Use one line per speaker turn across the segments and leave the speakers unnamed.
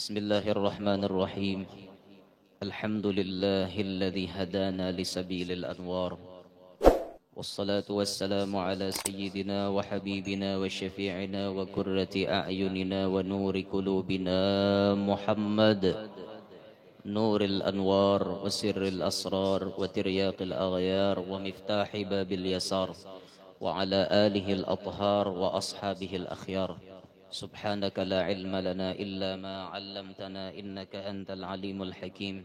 بسم الله الرحمن الرحيم. الحمد لله الذي هدانا لسبيل الأنوار، والصلاة والسلام على سيدنا وحبيبنا وشفيعنا وقرة أعيننا ونور قلوبنا محمد، نور الأنوار وسر الأسرار وترياق الأغيار ومفتاح باب اليسار، وعلى آله الأطهار وأصحابه الأخيار. سبحانك لا علم لنا إلا ما علمتنا إنك أنت العليم الحكيم.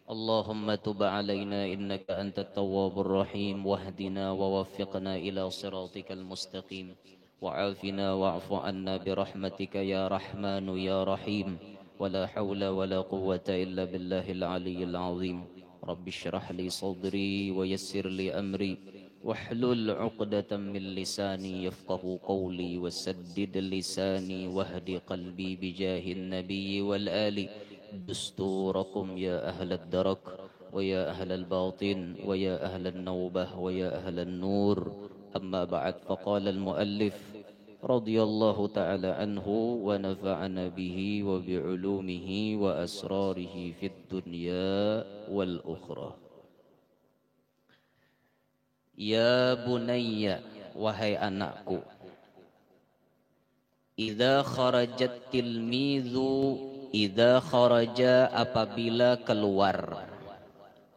اللهم تب علينا إنك أنت التواب الرحيم، واهدنا ووفقنا إلى صراطك المستقيم، وعافنا واعف عنا برحمتك يا رحمن يا رحيم. ولا حول ولا قوة إلا بالله العلي العظيم. رب اشرح لي صدري ويسر لي أمري، واحلل عقدة من لساني يفقه قولي، وسدد لساني واهد قلبي بجاه النبي والآل. دستوركم يا أهل الدرك ويا أهل الباطن ويا أهل النوبة ويا أهل النور. أما بعد، فقال المؤلف رضي الله تعالى عنه ونفعنا به وبعلومه وأسراره في الدنيا والأخرى. Ya bunayya, wahai anakku, idza kharajat tilmizu, idza kharaja apabila keluar,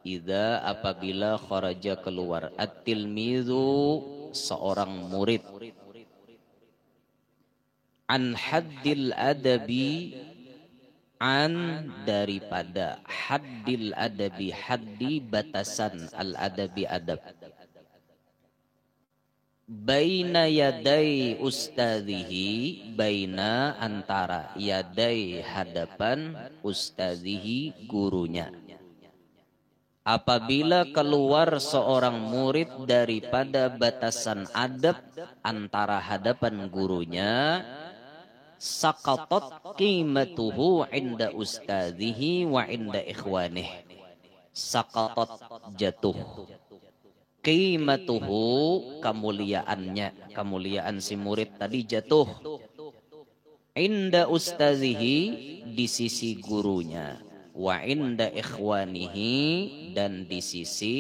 idza apabila kharaja keluar, at-tilmizu seorang murid, an haddil adabi, an daripada haddil adabi, haddi batasan, al adabi adab, baina yadai ustadzihi, baina antara yadai hadapan ustadzihi gurunya. Apabila keluar seorang murid daripada batasan adab antara hadapan gurunya, saqatat qimatuhu inda ustadzihi wa inda ikhwanih. Saqatat jatuh, qimatuhu kemuliaannya, kemuliaan si murid tadi jatuh, inda ustazihi di sisi gurunya, wa inda ikhwanihi dan di sisi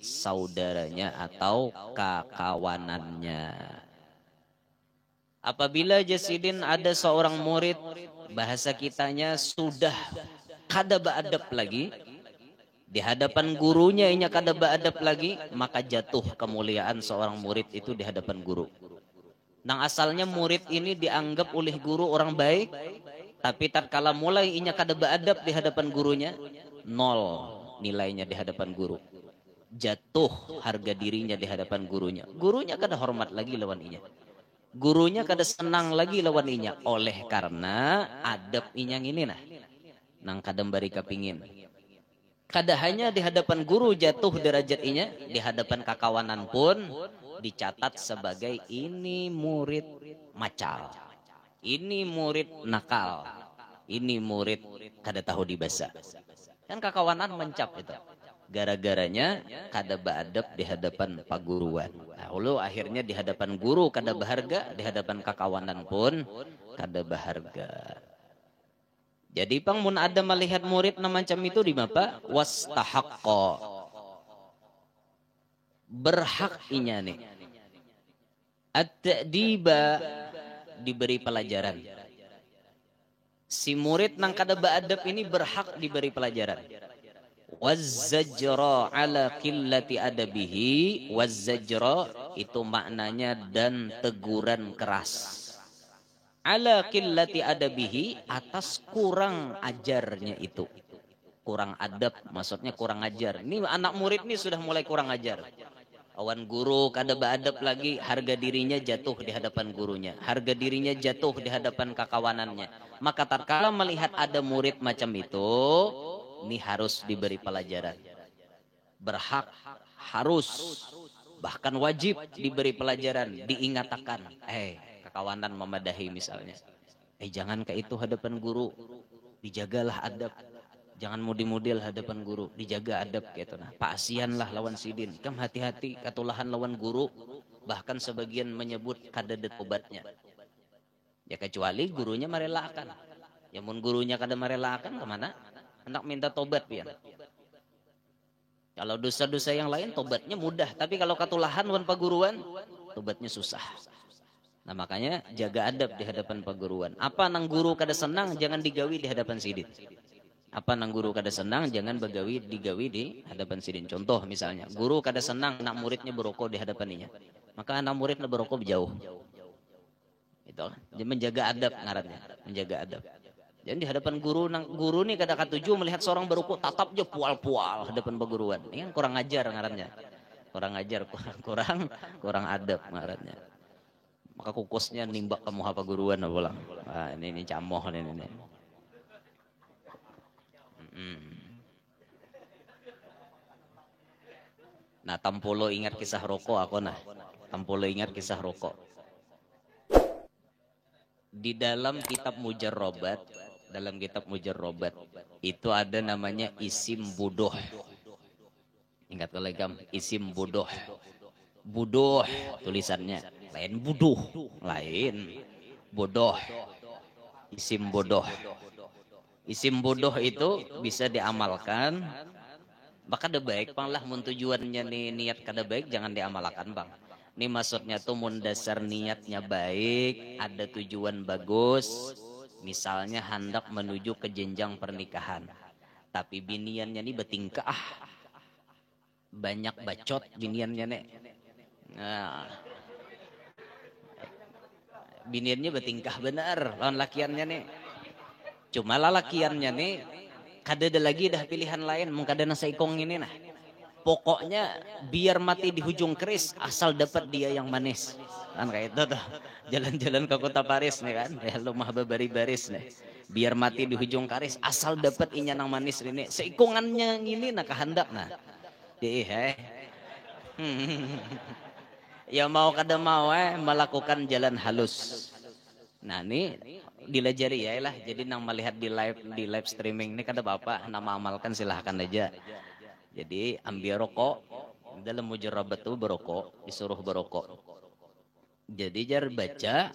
saudaranya atau kakawanannya. Apabila Jasidin ada seorang murid, bahasa kitanya sudah kada beadab lagi, di hadapan gurunya inya kada beadab lagi, maka jatuh kemuliaan seorang murid itu di hadapan guru. Nang asalnya murid ini dianggap oleh guru orang baik, tapi tatkala mulai inya kada beadab di hadapan gurunya, nol nilainya di hadapan guru. Jatuh harga dirinya di hadapan gurunya. Gurunya kada hormat lagi lawan inya. Gurunya kada senang lagi lawan inya, oleh karena adab inyang ini nah, nang kada bari kapingin. Kada hanya di hadapan guru jatuh derajatnya, di hadapan kakawanan pun dicatat sebagai ini murid macal, ini murid nakal, ini murid kada tahu dibasa. Kan kakawanan mencap itu. Gara-garanya kada beadab di hadapan paguruan. Nah, lalu akhirnya di hadapan guru kada berharga, di hadapan kakawanan pun kada berharga. Jadi pang mun ada melihat murid na macam itu di mapa wastahaqqa, berhak inya nih at-ta'diba, diberi pelajaran. Si murid nang kada beadab ini berhak diberi pelajaran. Wazzajra ala qillati adabihi, wazzajra itu maknanya dan teguran keras. Ala qillati adabihi, atas kurang ajarnya itu. Kurang adab, maksudnya kurang ajar. Ini anak murid ini sudah mulai kurang ajar. Awan guru kada beadab lagi, harga dirinya jatuh di hadapan gurunya, harga dirinya jatuh di hadapan kakawanannya. Maka tatkala melihat ada murid macam itu, ini harus diberi pelajaran. Berhak, harus, bahkan wajib diberi pelajaran, diingatkan. Kakawanan memadahi misalnya, jangan kayak itu hadapan guru, dijagalah adab. Jangan mudi-mudil hadapan guru, dijaga adab gitu nah. Paasianlah lawan sidin, kam hati-hati katulahan lawan guru, bahkan sebagian menyebut kada det obatnya. Ya kecuali gurunya merelakan. Ya mun gurunya kada merelakan kemana? Hendak minta tobat pian. Kalau dosa-dosa yang lain tobatnya mudah, tapi kalau katulahan wan paguruan tobatnya susah. Nah makanya jaga adab di hadapan paguruan. Apa nang guru kada senang jangan digawi di hadapan sidin. Apa nang guru kada senang jangan digawi di hadapan sidin. Contoh misalnya, guru kada senang anak muridnya berokok di hadapaninya. Maka anak muridnya berokok jauh. Itu kan. Jadi menjaga adab ngarannya, menjaga adab. Jadi di hadapan guru nih kada katuju melihat seorang berokok tatap je pual-pual hadapan peguruan. Ini kan kurang ajar ngarannya. Kurang ajar, kurang adab ngarannya. Maka kukusnya nimbak ke muha paguruan pulang. Wah, ini camoh ini. Nah, tampolo ingat kisah rokok aku nah. Tampolo ingat kisah rokok. Di dalam kitab Mujarrobat, itu ada namanya isim budoh. Ingat kolegam, isim budoh. Budoh tulisannya, lain buduh, lain bodoh. Isim bodoh. Isim bodoh itu bisa diamalkan. Maka ada baik, pang lah mun tujuannya nih niat kada baik jangan diamalkan bang. Ini maksudnya tuh mun dasar niatnya baik, ada tujuan bagus, misalnya hendak menuju ke jenjang pernikahan. Tapi biniannya nih betingkah, banyak bacot biniannya nih. Nah, biniannya betingkah benar, lawan lakiannya nih. Cuma lakiannya nih, kada ada lagi dah pilihan lain, mengkada nasa ikong ini nah. Pokoknya biar mati di hujung keris asal dapat dia yang manis. Kan kayak itu tuh. Jalan-jalan ke kota Paris nih kan. Ya lumah babari-baris nih. Biar mati di hujung keris asal dapat inya yang manis ini. Seikungannya ini nah kehendak nah. Ya mau kada mau melakukan jalan halus. Nah ini dilajari ya lah. Jadi nang melihat di live streaming ini kada apa-apa. Nama amalkan silahkan aja. Jadi ambil rokok, dalam Mujarrobat itu berokok, disuruh berokok. Jadi jar baca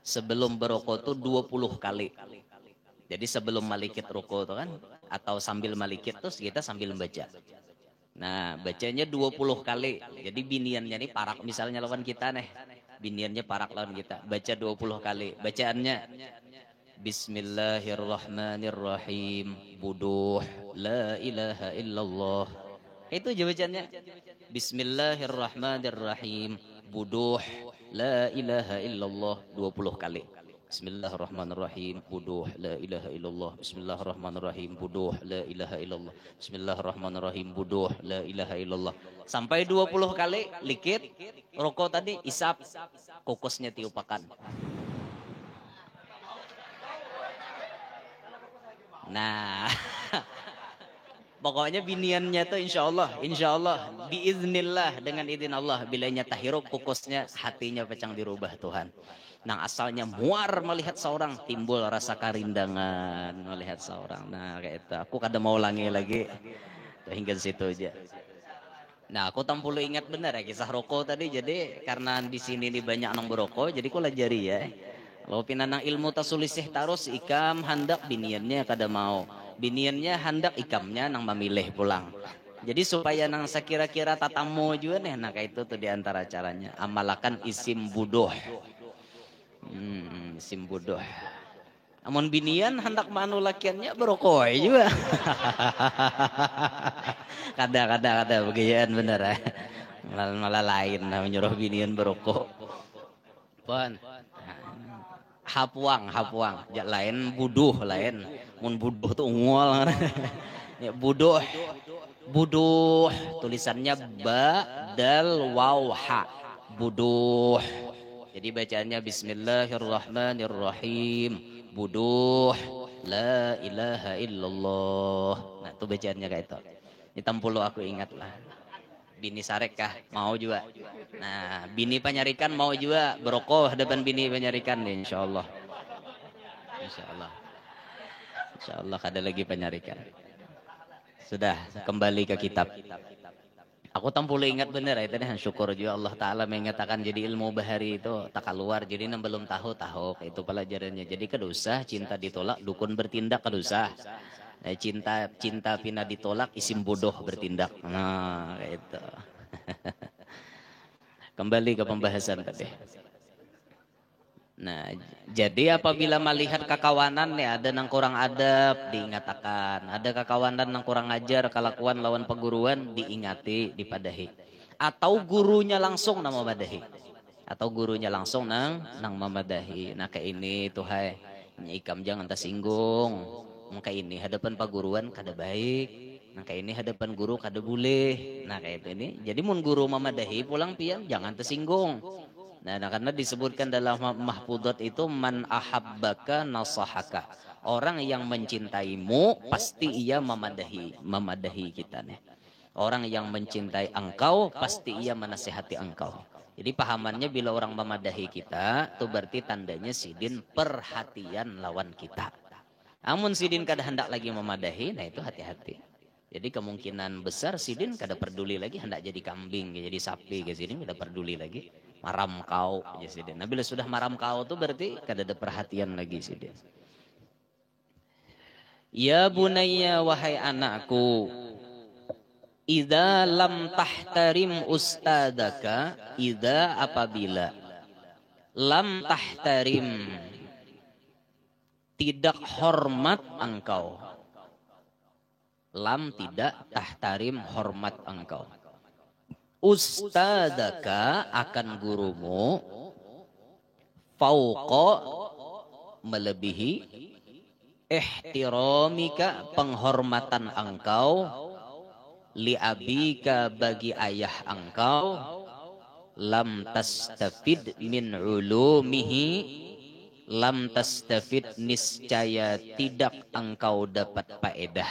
sebelum berokok itu 20 kali. Jadi sebelum malikit rokok itu kan, atau sambil malikit terus kita sambil membaca. Nah bacanya 20 kali. Jadi biniannya nih parak, misalnya lawan kita nih. Biniannya parak lawan kita. Baca 20 kali. Bacaannya. Bismillahirrahmanirrahim. Buduh. La ilaha illallah. Itu jawabannya. Bismillahirrahmanirrahim. Buduh. La ilaha illallah. 20 kali. Bismillahirrahmanirrahim. Buduh. La ilaha illallah. Bismillahirrahmanirrahim. Buduh. La ilaha illallah. Bismillahirrahmanirrahim. Buduh. La ilaha illallah. Sampai 20 kali. Likit. Rokok tadi. Isap. Kokosnya tiupakan. Nah, pokoknya biniannya tuh insya Allah, biiznillah dengan izin Allah, bilanya tahirup kukusnya hatinya pecang dirubah Tuhan. Nang asalnya muar melihat seorang timbul rasa karindangan melihat seorang. Nah kayak itu, aku kada mau ulangi lagi, hingga situ aja. Nah aku tampulu ingat benar ya kisah rokok tadi. Jadi karena di sini nih banyak nang berokok, jadi aku lajari ya. Kalau pinanang ilmu tasulisih tarus ikam hendak biniannya kada mau. Biniannya hendak ikamnya nang memilih pulang. Jadi supaya nang sekira-kira tatamu juga nih. Nah kayak itu tuh diantara caranya. Amalakan isim budoh. Isim budoh. Amun binian hendak manu lakiannya berokok juga. Kada beginian bener ya. Malah lain nah menyuruh binian berokok. Pon. Hapuang, ya lain buduh lain. Mun buduh tuh ungol. Ya buduh tulisannya ba dal waw ha. Buduh. Jadi bacaannya Bismillahirrahmanirrahim. Buduh la ilaha illallah. Nah, itu bacaannya kayak itu. Ini tampulu aku ingat lah. Bini sarek kah? Mau juga. Nah, bini penyarikan mau juga berokok hadapan bini penyarikan nih, insyaallah. Insyaallah ada lagi penyarikan. Sudah kembali ke kitab. Aku tampul ingat bener ya tadi, syukur juga Allah Ta'ala mengatakan jadi ilmu bahari itu tak keluar, jadi belum tahu itu pelajarannya. Jadi kedusah cinta ditolak dukun bertindak kedusah. Cinta pina ditolak isim bodoh bertindak. Nah itu. Kembali ke pembahasan tadi. Nah, jadi apabila melihat kakawanan ya ada nang kurang adab diingatakan, ada kakawanan nang kurang ajar kelakuan lawan peguruan diingati, dipadahi. Atau gurunya langsung nang memadahi. Atau gurunya langsung nang memadahi. Nah, kayak ini tuh hai, ikam jangan tersinggung. Kayak ini hadapan peguruan kada baik. Nah, kayak ini hadapan guru kada boleh. Nah, kayak ini. Jadi mun guru memadahi pulang pian jangan tersinggung. Nah, karena disebutkan dalam mahfudzat itu man ahabbaka nasahaka. Orang yang mencintaimu pasti ia memadahi kita nih. Orang yang mencintai engkau pasti ia menasihati engkau. Jadi pahamannya bila orang memadahi kita, itu berarti tandanya sidin perhatian lawan kita. Namun sidin kada hendak lagi memadahi, nah itu hati-hati. Jadi kemungkinan besar sidin kada peduli lagi, hendak jadi kambing, jadi sapi, sidin kada peduli lagi. Maram kau ya sidin. Nah bila sudah maram kau tuh berarti kada ada perhatian lagi sidin. Ya bunayya wahai anakku, idza lam tahtarim ustadaka, idza apabila lam tahtarim tidak hormat engkau. Lam tidak tahtarim hormat engkau. Ustadaka akan gurumu, fauqa melebihi, ihtiramika penghormatan engkau, liabika bagi ayah engkau, lam tastafid min ulumihi, lam tastafid niscaya tidak engkau dapat faedah,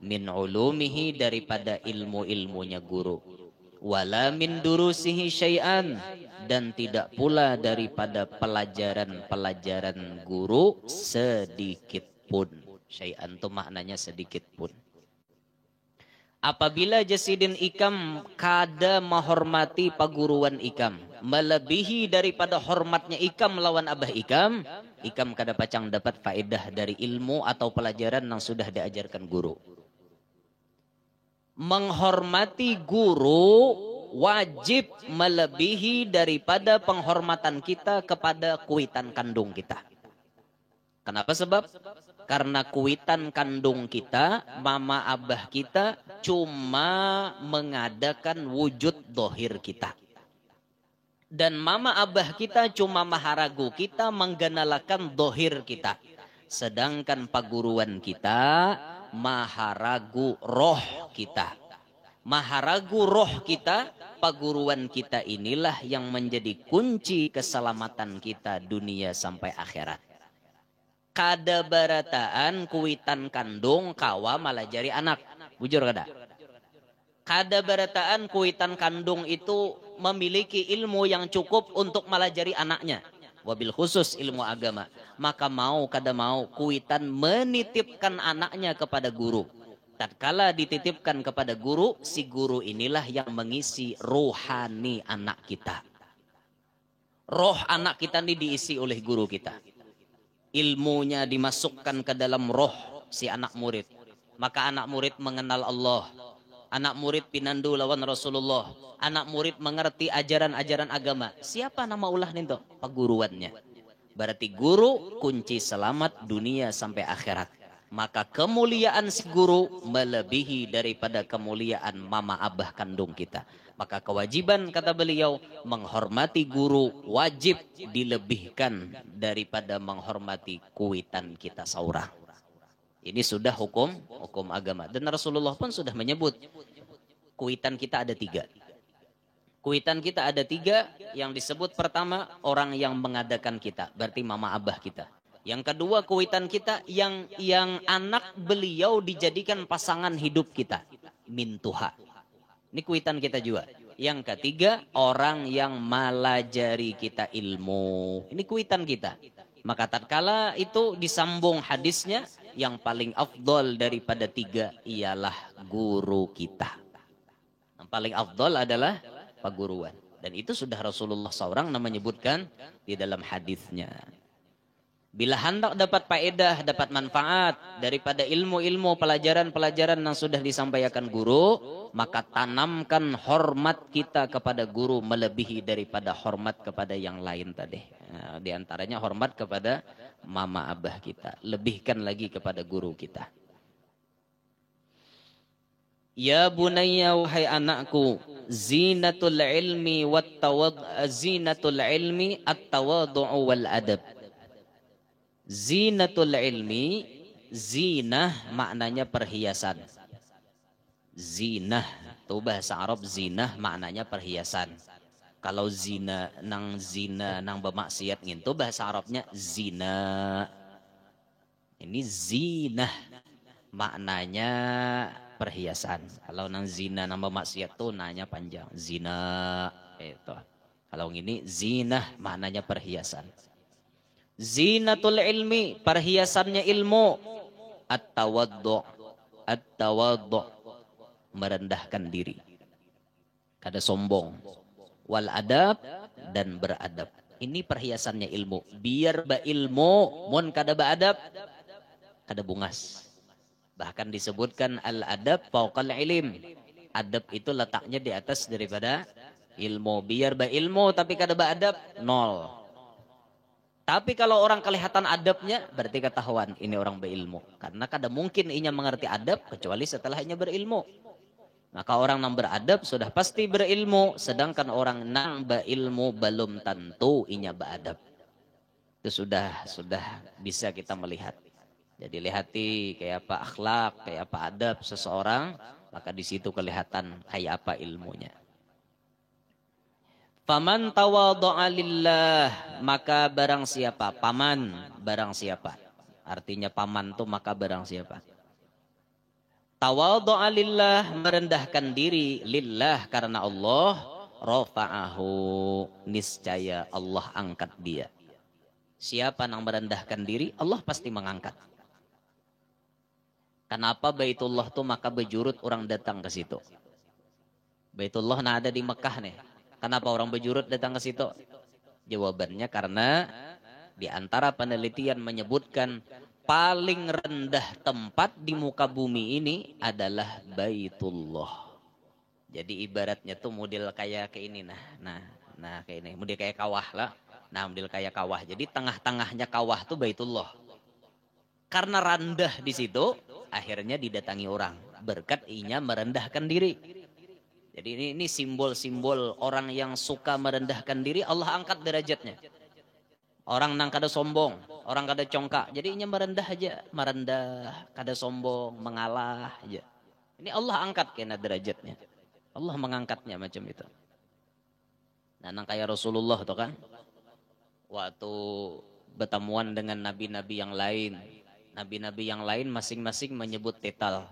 min ulumihi daripada ilmu-ilmunya guru, wala min durusihi syai'an dan tidak pula daripada pelajaran-pelajaran guru sedikit pun. Syai'an itu maknanya sedikit pun. Apabila jasidin ikam kada menghormati paguruan ikam, melebihi daripada hormatnya ikam lawan abah ikam, ikam kada pacang dapat faedah dari ilmu atau pelajaran yang sudah diajarkan guru. Menghormati guru wajib melebihi daripada penghormatan kita kepada kuitan kandung kita. Kenapa sebab? Karena kuitan kandung kita, mama abah kita cuma mengadakan wujud dohir kita. Dan mama abah kita cuma maharagu kita, menggenalakan dohir kita. Sedangkan paguruan kita maharagu roh kita. Maharagu roh kita, paguruan kita inilah yang menjadi kunci keselamatan kita dunia sampai akhirat. Kada barataan kuitan kandung kawa malajari anak. Bujur kada? Kada barataan kuitan kandung itu memiliki ilmu yang cukup untuk malajari anaknya. Wabil khusus ilmu agama. Maka mau kada mau kuitan menitipkan anaknya kepada guru. Tatkala dititipkan kepada guru, si guru inilah yang mengisi rohani anak kita. Roh anak kita ini diisi oleh guru kita. Ilmunya dimasukkan ke dalam roh si anak murid. Maka anak murid mengenal Allah. Anak murid pinandu lawan Rasulullah. Anak murid mengerti ajaran-ajaran agama. Siapa nama ulah ninto? Paguruannya. Berarti guru kunci selamat dunia sampai akhirat. Maka kemuliaan si guru melebihi daripada kemuliaan mama abah kandung kita. Maka kewajiban kata beliau menghormati guru wajib dilebihkan daripada menghormati kuitan kita saurang. Ini sudah hukum agama. Dan Rasulullah pun sudah menyebut kuitan kita ada 3. Kuitan kita ada 3 yang disebut pertama orang yang mengadakan kita. Berarti mama abah kita. Yang kedua kuitan kita yang anak beliau dijadikan pasangan hidup kita. Mintuha. Ini kuitan kita juga. Yang ketiga orang yang malajari kita ilmu. Ini kuitan kita. Maka tatkala itu disambung hadisnya, yang paling afdol daripada 3 ialah guru kita. Yang paling afdal adalah paguruan. Dan itu sudah Rasulullah SAW menyebutkan di dalam hadisnya. Bila hendak dapat faedah, dapat manfaat daripada ilmu-ilmu pelajaran-pelajaran yang sudah disampaikan guru, maka tanamkan hormat kita kepada guru melebihi daripada hormat kepada yang lain tadi. Nah, di antaranya hormat kepada mama abah kita. Lebihkan lagi kepada guru kita. Ya bunayya wahai anakku, zinatul ilmi at-tawaddu'u wal adab. Zinatul ilmi, zinah maknanya perhiasan. Zinah, itu bahasa Arab, zinah maknanya perhiasan. Kalau zina nang bermaksiat itu bahasa Arabnya zina. Ini zinah maknanya perhiasan. Kalau nang zina nang maksiat tuh nanya panjang. Zina itu. Kalau ini zinah maknanya perhiasan. Zinatul ilmi, perhiasannya ilmu. At-tawaddu', merendahkan diri. Kada sombong. Wal adab, dan beradab. Ini perhiasannya ilmu. Biar ba ilmu, mun kada beradab, kada bungas. Bahkan disebutkan al-adab fauqal ilim. Adab itu letaknya di atas daripada ilmu. Biar berilmu tapi kada beradab, nol. Tapi kalau orang kelihatan adabnya, berarti ketahuan ini orang berilmu. Karena kada mungkin inya mengerti adab kecuali setelah inya berilmu. Maka orang yang beradab sudah pasti berilmu. Sedangkan orang yang berilmu belum tentu inya beradab. Itu sudah bisa kita melihat. Jadi lihati kayak apa akhlak, kayak apa adab seseorang, maka di situ kelihatan kayak apa ilmunya. Faman tawadha'a lillah, maka barang siapa, paman barang siapa. Artinya paman itu maka barang siapa. Tawadha'a lillah, merendahkan diri lillah karena Allah, rafa'ahu, niscaya Allah angkat dia. Siapa yang merendahkan diri, Allah pasti mengangkat. Kenapa Baitullah tuh maka bejurut orang datang ke situ? Baitullah nah ada di Mekah nih. Kenapa orang bejurut datang ke situ? Jawabannya karena di antara penelitian menyebutkan paling rendah tempat di muka bumi ini adalah Baitullah. Jadi ibaratnya tuh model kayak ini nah kayak ini, model kayak kawah lah. Nah, model kayak kawah. Jadi tengah-tengahnya kawah tuh Baitullah. Karena rendah di situ, akhirnya didatangi orang. Berkat inya merendahkan diri. Jadi ini simbol-simbol orang yang suka merendahkan diri, Allah angkat derajatnya. Orang nang kada sombong, orang kada congkak. Jadi inya merendah aja, merendah, kada sombong, mengalah aja. Ini Allah angkat kena derajatnya. Allah mengangkatnya macam itu. Nah, nang kayak Rasulullah tuh kan, waktu bertemuan dengan nabi-nabi yang lain. Nabi-nabi yang lain masing-masing menyebut titel.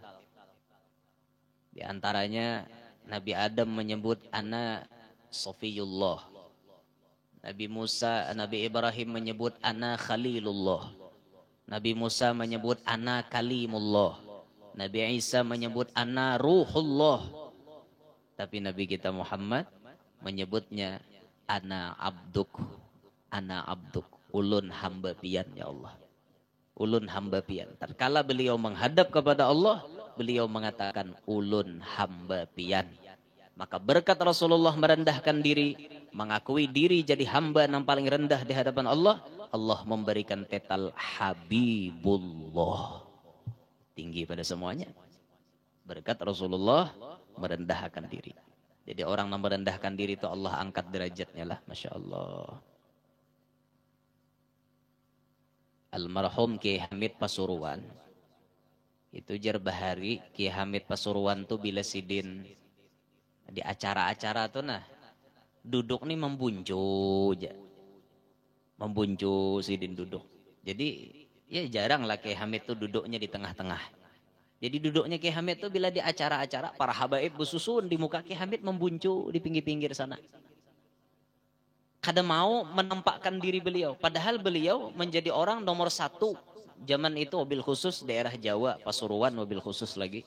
Di antaranya Nabi Adam menyebut ana Safiyullah. Nabi Musa, Nabi Ibrahim menyebut ana Khalilullah. Nabi Musa menyebut ana Kalimullah. Nabi Isa menyebut ana Ruhullah. Tapi Nabi kita Muhammad menyebutnya ana abduk. Ana abduk. Ulun hamba pian ya Allah. Ulun hamba pian. Tatkala beliau menghadap kepada Allah, beliau mengatakan ulun hamba pian. Maka berkat Rasulullah merendahkan diri, mengakui diri jadi hamba yang paling rendah di hadapan Allah, Allah memberikan titel Habibullah. Tinggi pada semuanya. Berkat Rasulullah merendahkan diri. Jadi orang yang merendahkan diri itu Allah angkat derajatnya lah. Masya Allah. Almarhum Kiai Hamid Pasuruan. Itu jar bahari Kiai Hamid Pasuruan tuh bila sidin di acara-acara tuh nah duduk nih membuncu aja. Membuncu sidin duduk. Jadi ya jarang lah Kiai Hamid tuh duduknya di tengah-tengah. Jadi duduknya Kiai Hamid tuh bila di acara-acara para habaib bersusun di muka Kiai Hamid membuncu di pinggir-pinggir sana. Kada mau menampakkan diri beliau. Padahal beliau menjadi orang nomor 1. Zaman itu mobil khusus daerah Jawa, Pasuruan mobil khusus lagi.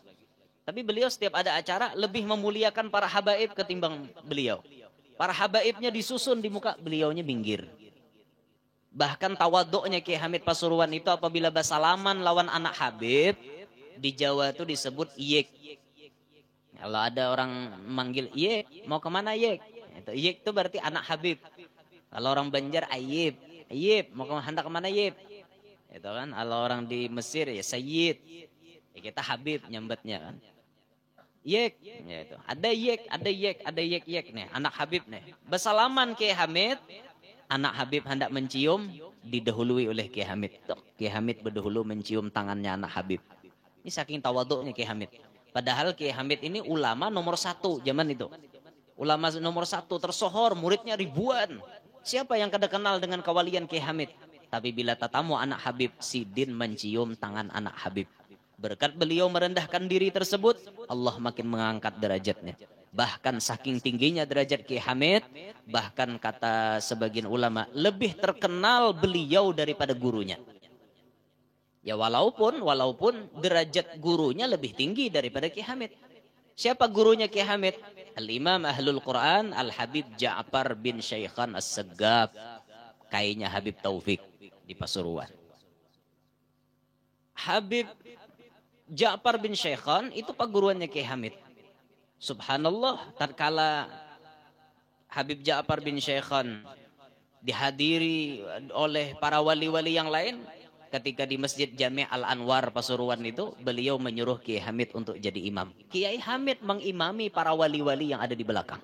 Tapi beliau setiap ada acara lebih memuliakan para habaib ketimbang beliau. Para habaibnya disusun di muka, beliaunya minggir. Bahkan tawaduknya Kiai Hamid Pasuruan itu apabila bersalaman lawan anak Habib, di Jawa itu disebut yek. Kalau ada orang manggil yek, mau kemana yek? Itu yek itu berarti anak Habib. Kalau orang Banjar ayib, ayib mau hendak kemana yib? Itu kan. Kalau orang di Mesir ya Sayyid, ya kita Habib nyambetnya kan. Yek, ya itu. Ada yek, ada yek, ada yek nih, anak Habib nih. Bersalaman Kiai Hamid, anak Habib hendak mencium, didahului oleh Kiai Hamid. Kiai Hamid berdahulu mencium tangannya anak Habib. Ini saking tawaduknya Kiai Hamid. Padahal Kiai Hamid ini ulama nomor 1 zaman itu. Ulama nomor 1 tersohor, muridnya ribuan. Siapa yang kada kenal dengan kewalian Kiai Hamid? Tapi bila tatamu anak Habib, Sidin mencium tangan anak Habib. Berkat beliau merendahkan diri tersebut, Allah makin mengangkat derajatnya. Bahkan saking tingginya derajat Kiai Hamid, bahkan kata sebagian ulama, lebih terkenal beliau daripada gurunya. Ya walaupun derajat gurunya lebih tinggi daripada Kiai Hamid. Siapa gurunya Kiai Hamid? Al-Imam Ahlul Quran Al-Habib Ja'far bin Syaikhan As-Segaf. Kayaknya Habib Taufik di Pasuruan. Habib Ja'far bin Syaikhan itu pak guruannya Kiai Hamid. Subhanallah, tatkala Habib Ja'far bin Syaikhan dihadiri oleh para wali-wali yang lain, ketika di Masjid Jami' Al-Anwar Pasuruan itu, beliau menyuruh Kiai Hamid untuk jadi imam. Kiai Hamid mengimami para wali-wali yang ada di belakang.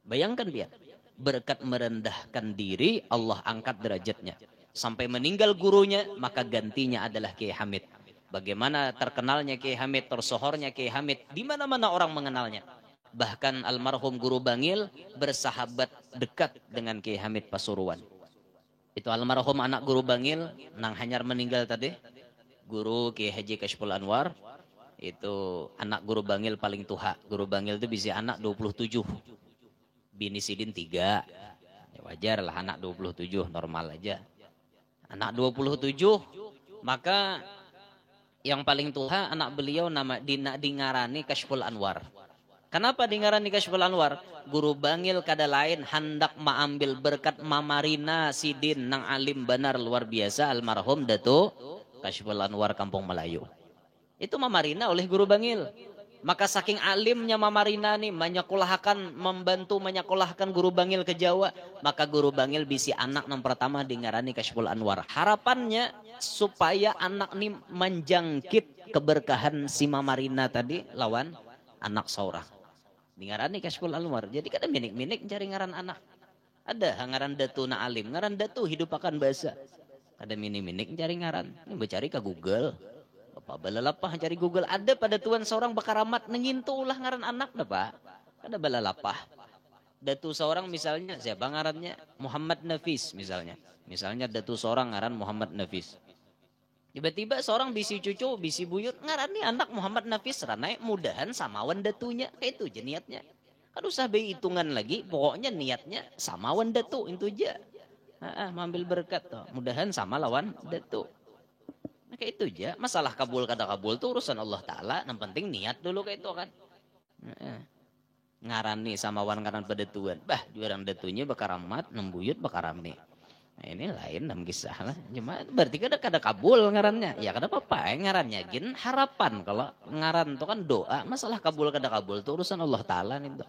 Bayangkan dia, berkat merendahkan diri, Allah angkat derajatnya. Sampai meninggal gurunya, maka gantinya adalah Kiai Hamid. Bagaimana terkenalnya Kiai Hamid, tersohornya Kiai Hamid, di mana-mana orang mengenalnya. Bahkan almarhum Guru Bangil bersahabat dekat dengan Kiai Hamid Pasuruan. Itu almarhum anak Guru Bangil, nang hanyar meninggal tadi, Guru Kiai Haji Kashful Anwar, itu anak Guru Bangil paling tua. Guru Bangil itu bisa anak 27, bini Sidin 3. Ya wajar lah anak 27, normal aja. Anak 27, maka yang paling tua anak beliau nama dingarani Kashful Anwar. Kenapa dingarani Kashful Anwar? Guru Bangil kada lain hendak mengambil berkat Mamarina Sidin nang alim benar luar biasa almarhum Datuk Kashful Anwar Kampung Melayu. Itu Mamarina oleh Guru Bangil. Maka saking alimnya Mamarina nih membantu menyekolahkan Guru Bangil ke Jawa, maka Guru Bangil bisi anak yang pertama dingarani Kashful Anwar. Harapannya supaya anak nih menjangkit keberkahan si Mamarina tadi lawan anak seorang. Dingarani Kashful Anwar. Jadi kada minik-minik cari ngaran anak. Ada ngaran datu na alim, ngaran datu hidup akan bahasa. Kada minik-minik cari ngaran. Ini mencari ke Google. Apa balalapah cari Google, ada pada tuan seorang bakaramat nengintu ulah ngaran anak dah pak. Ada balalapah. Datu seorang misalnya siapa ngarannya? Muhammad Nafis misalnya. Misalnya datu seorang ngaran Muhammad Nafis. Tiba-tiba seorang bisi cucu, bisi buyut ngaran nih anak Muhammad Nafis ranai mudahan samawan datunya. Kayak itu aja niatnya. Kan usah hitungan lagi, pokoknya niatnya samawan datu itu aja. Mengambil berkat tuh. Mudahan sama lawan datu. Kayak itu aja. Masalah kabul kada kabul itu urusan Allah Ta'ala. Yang penting niat dulu kayak itu kan. Ngarani sama wan ngaran pedatuan. Bah, diorang datunya bakaramat, nembuyut bakarami. Nah, ini lain dalam kisah lah. Cuma berarti kada kabul ngarannya. Ya kada apa-apa ngarannya. Gin harapan. Kalau ngaran itu kan doa. Masalah kabul kada kabul itu urusan Allah Ta'ala nih.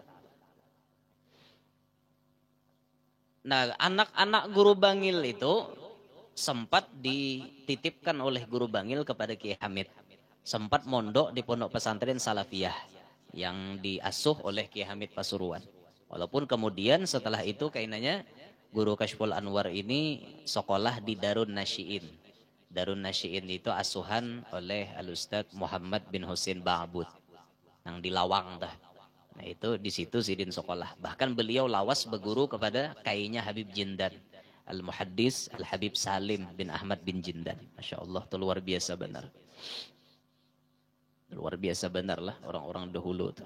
Nah, anak-anak Guru Bangil itu sempat dititipkan oleh Guru Bangil kepada Kiai Hamid. Sempat mondok di pondok pesantren Salafiyah yang diasuh oleh Kiai Hamid Pasuruan. Walaupun kemudian setelah itu kainanya Guru Kashful Anwar ini sekolah di Darun Nasyiin. Darun Nasyiin itu asuhan oleh Al-Ustadz Muhammad bin Husin Ba'bud yang di Lawang dah. Nah itu di situ Sidin sekolah. Bahkan beliau lawas berguru kepada kainya Habib Jindan. Al-Muhaddis Al-Habib Salim bin Ahmad bin Jindan. Masya Allah, itu luar biasa benar. Luar biasa benar lah orang-orang dahulu tuh.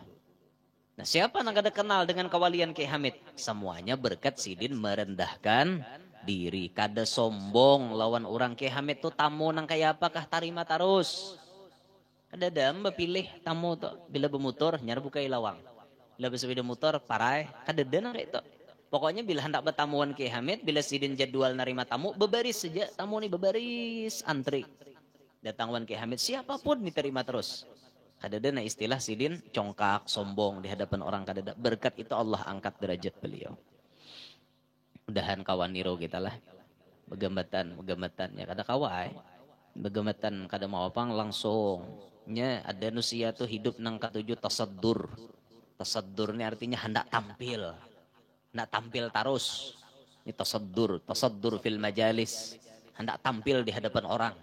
Nah siapa yang ada kenal dengan kewalian Kiai Hamid? Semuanya berkat Sidin merendahkan diri. Kada sombong lawan orang. Kiai Hamid tuh tamu nang kayak apakah tarima terus. Kadada pilih tamu to bila bermotor nyar bukai lawang. Bila bersepeda motor parai kadada na itu. Pokoknya bila hendak bertamuan ke Hamid, bila sidin jadwal narima tamu, bebaris saja tamu ni bebaris antri. Datangwan ke Hamid siapapun diterima terus. Kadada na istilah sidin congkak, sombong di hadapan orang kadada. Berkat itu Allah angkat derajat beliau. Mudahan kawan niro kita lah. Begambatan ya kada kawai. Begambatan kada mau apa langsung. Nya ada manusia tuh hidup nang katuju tasaddur. Tasaddur ini artinya hendak tampil. Hendak tampil terus. Ini tasaddur fil majalis. Hendak tampil di hadapan orang.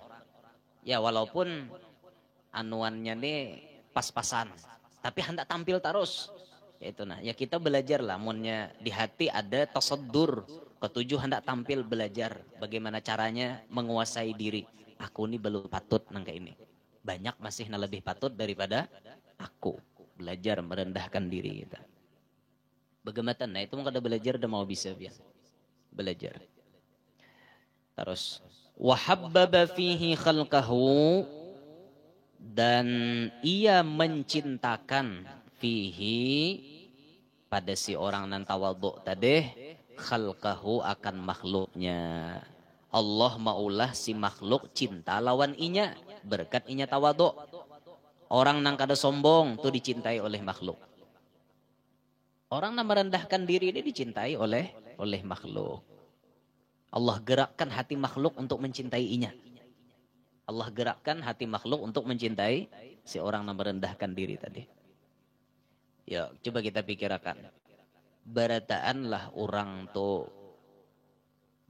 Ya walaupun anuannya nih pas-pasan, tapi hendak tampil terus. Ya itu nah, ya kita belajar lah munnya di hati ada tasaddur, ketujuh hendak tampil belajar bagaimana caranya menguasai diri. Aku ini belum patut nangka ini. Banyak masih lebih patut daripada aku. Belajar merendahkan diri kita. Bagaimana? Nah itu kada belajar udah mau bisa biasa. Belajar. Terus wahabbaba fihi khalqahu, dan ia mencintakan fihi pada si orang nan tawadhu tadi khalqahu akan makhluknya. Allah maulah si makhluk cinta lawan inya berkat inya tawadhu. Orang nang kada sombong tuh dicintai oleh makhluk. Orang yang merendahkan diri dia dicintai oleh makhluk. Allah gerakkan hati makhluk untuk mencintai inya. Allah gerakkan hati makhluk untuk mencintai si orang yang merendahkan diri tadi. Ya, coba kita pikirkan. Barataanlah orang tuh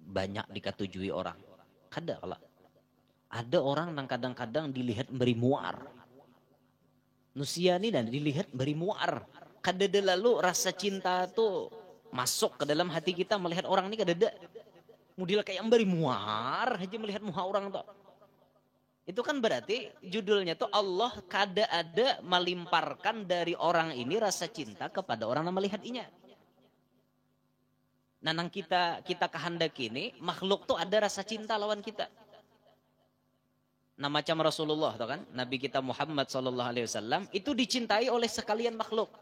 banyak dikatujui orang. Kadang ada orang yang kadang-kadang dilihat beri muar. Nusiani dan dilihat beri muar. Kadada lalu rasa cinta tuh masuk ke dalam hati kita melihat orang ini kadada. Model kayak beri muar aja melihat muka orang tuh. Itu kan berarti judulnya tuh Allah kada ada melimparkan dari orang ini rasa cinta kepada orang yang melihat inya. Nanang kita kehendak ini makhluk tuh ada rasa cinta lawan kita. Nah macam Rasulullah tuh kan, Nabi kita Muhammad SAW itu dicintai oleh sekalian makhluk.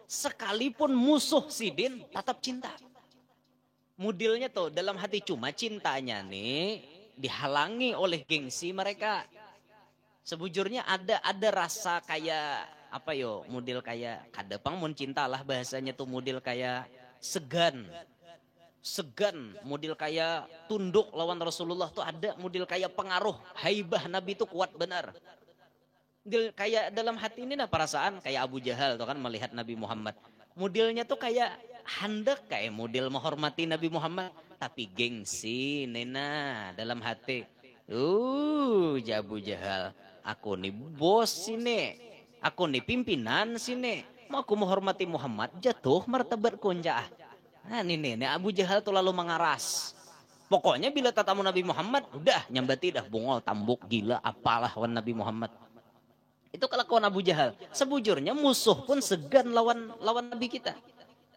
Sekalipun musuh sidin tetap cinta. Modelnya tuh dalam hati cuma cintanya nih dihalangi oleh gengsi mereka. Sebujurnya ada rasa kayak apa yo, model kayak kadepang mun cinta lah bahasanya tuh model kayak segan, model kayak tunduk lawan Rasulullah tuh ada model kayak pengaruh haibah Nabi itu kuat benar. Kayak dalam hati ini nah perasaan kayak Abu Jahal tuh kan melihat Nabi Muhammad. Modelnya tuh kayak hendak kayak model menghormati Nabi Muhammad tapi gengsi nena dalam hati. Abu Jahal, aku nih bos sini. Aku nih pimpinan sini. Mau aku menghormati Muhammad jatuh martabat kunjah. Nah ini Abu Jahal tuh lalu mengaras. Pokoknya bila tatamu Nabi Muhammad udah nyambati dah bungol tambuk gila apalah wan Nabi Muhammad. Itu kelakuan Abu Jahal. Sebujurnya musuh pun segan lawan Nabi kita.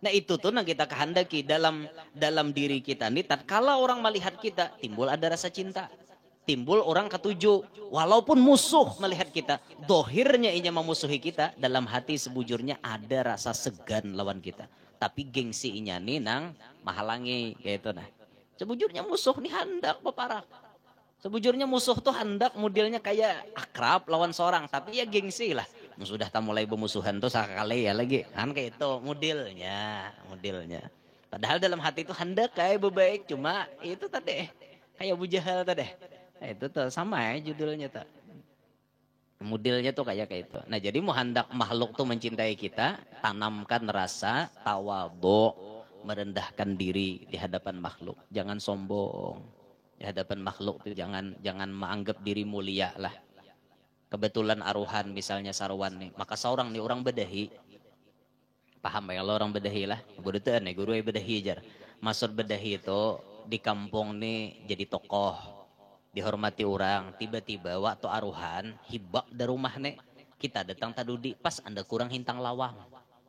Nah itu tuh yang kita kehendaki dalam diri kita nih. Tatkala orang melihat kita timbul ada rasa cinta. Timbul orang ketujuh. Walaupun musuh melihat kita. Dohirnya inya memusuhi kita. Dalam hati sebujurnya ada rasa segan lawan kita. Tapi gengsi inya nih nang mahalangi. Gitu nah. Sebujurnya musuh nih hendak peparah. Sebujurnya musuh tuh hendak modelnya kayak akrab lawan seorang. Tapi ya gengsi lah. Sudah tak mulai bermusuhan tuh sekali ya lagi. Kan kayak itu modelnya. Padahal dalam hati itu hendak kayak berbaik. Cuma itu tadi. Kayak Abu Jahal tadi. Nah, itu tuh sama ya judulnya tuh. Modelnya tuh kayak itu. Nah jadi mau hendak makhluk tuh mencintai kita. Tanamkan rasa tawadhu. Merendahkan diri di hadapan makhluk. Jangan sombong. Di hadapan makhluk itu jangan menganggap diri mulia lah. Kebetulan aruhan misalnya sarwan nih, maka seorang nih orang bedahi. Paham ya kalau orang bedahi lah. Budutan nih guru bedahi jar. Maksud bedahi itu di kampung nih jadi tokoh, dihormati orang, tiba-tiba waktu aruhan hibak dari rumah nih. Kita datang tadudi pas Anda kurang hintang lawang.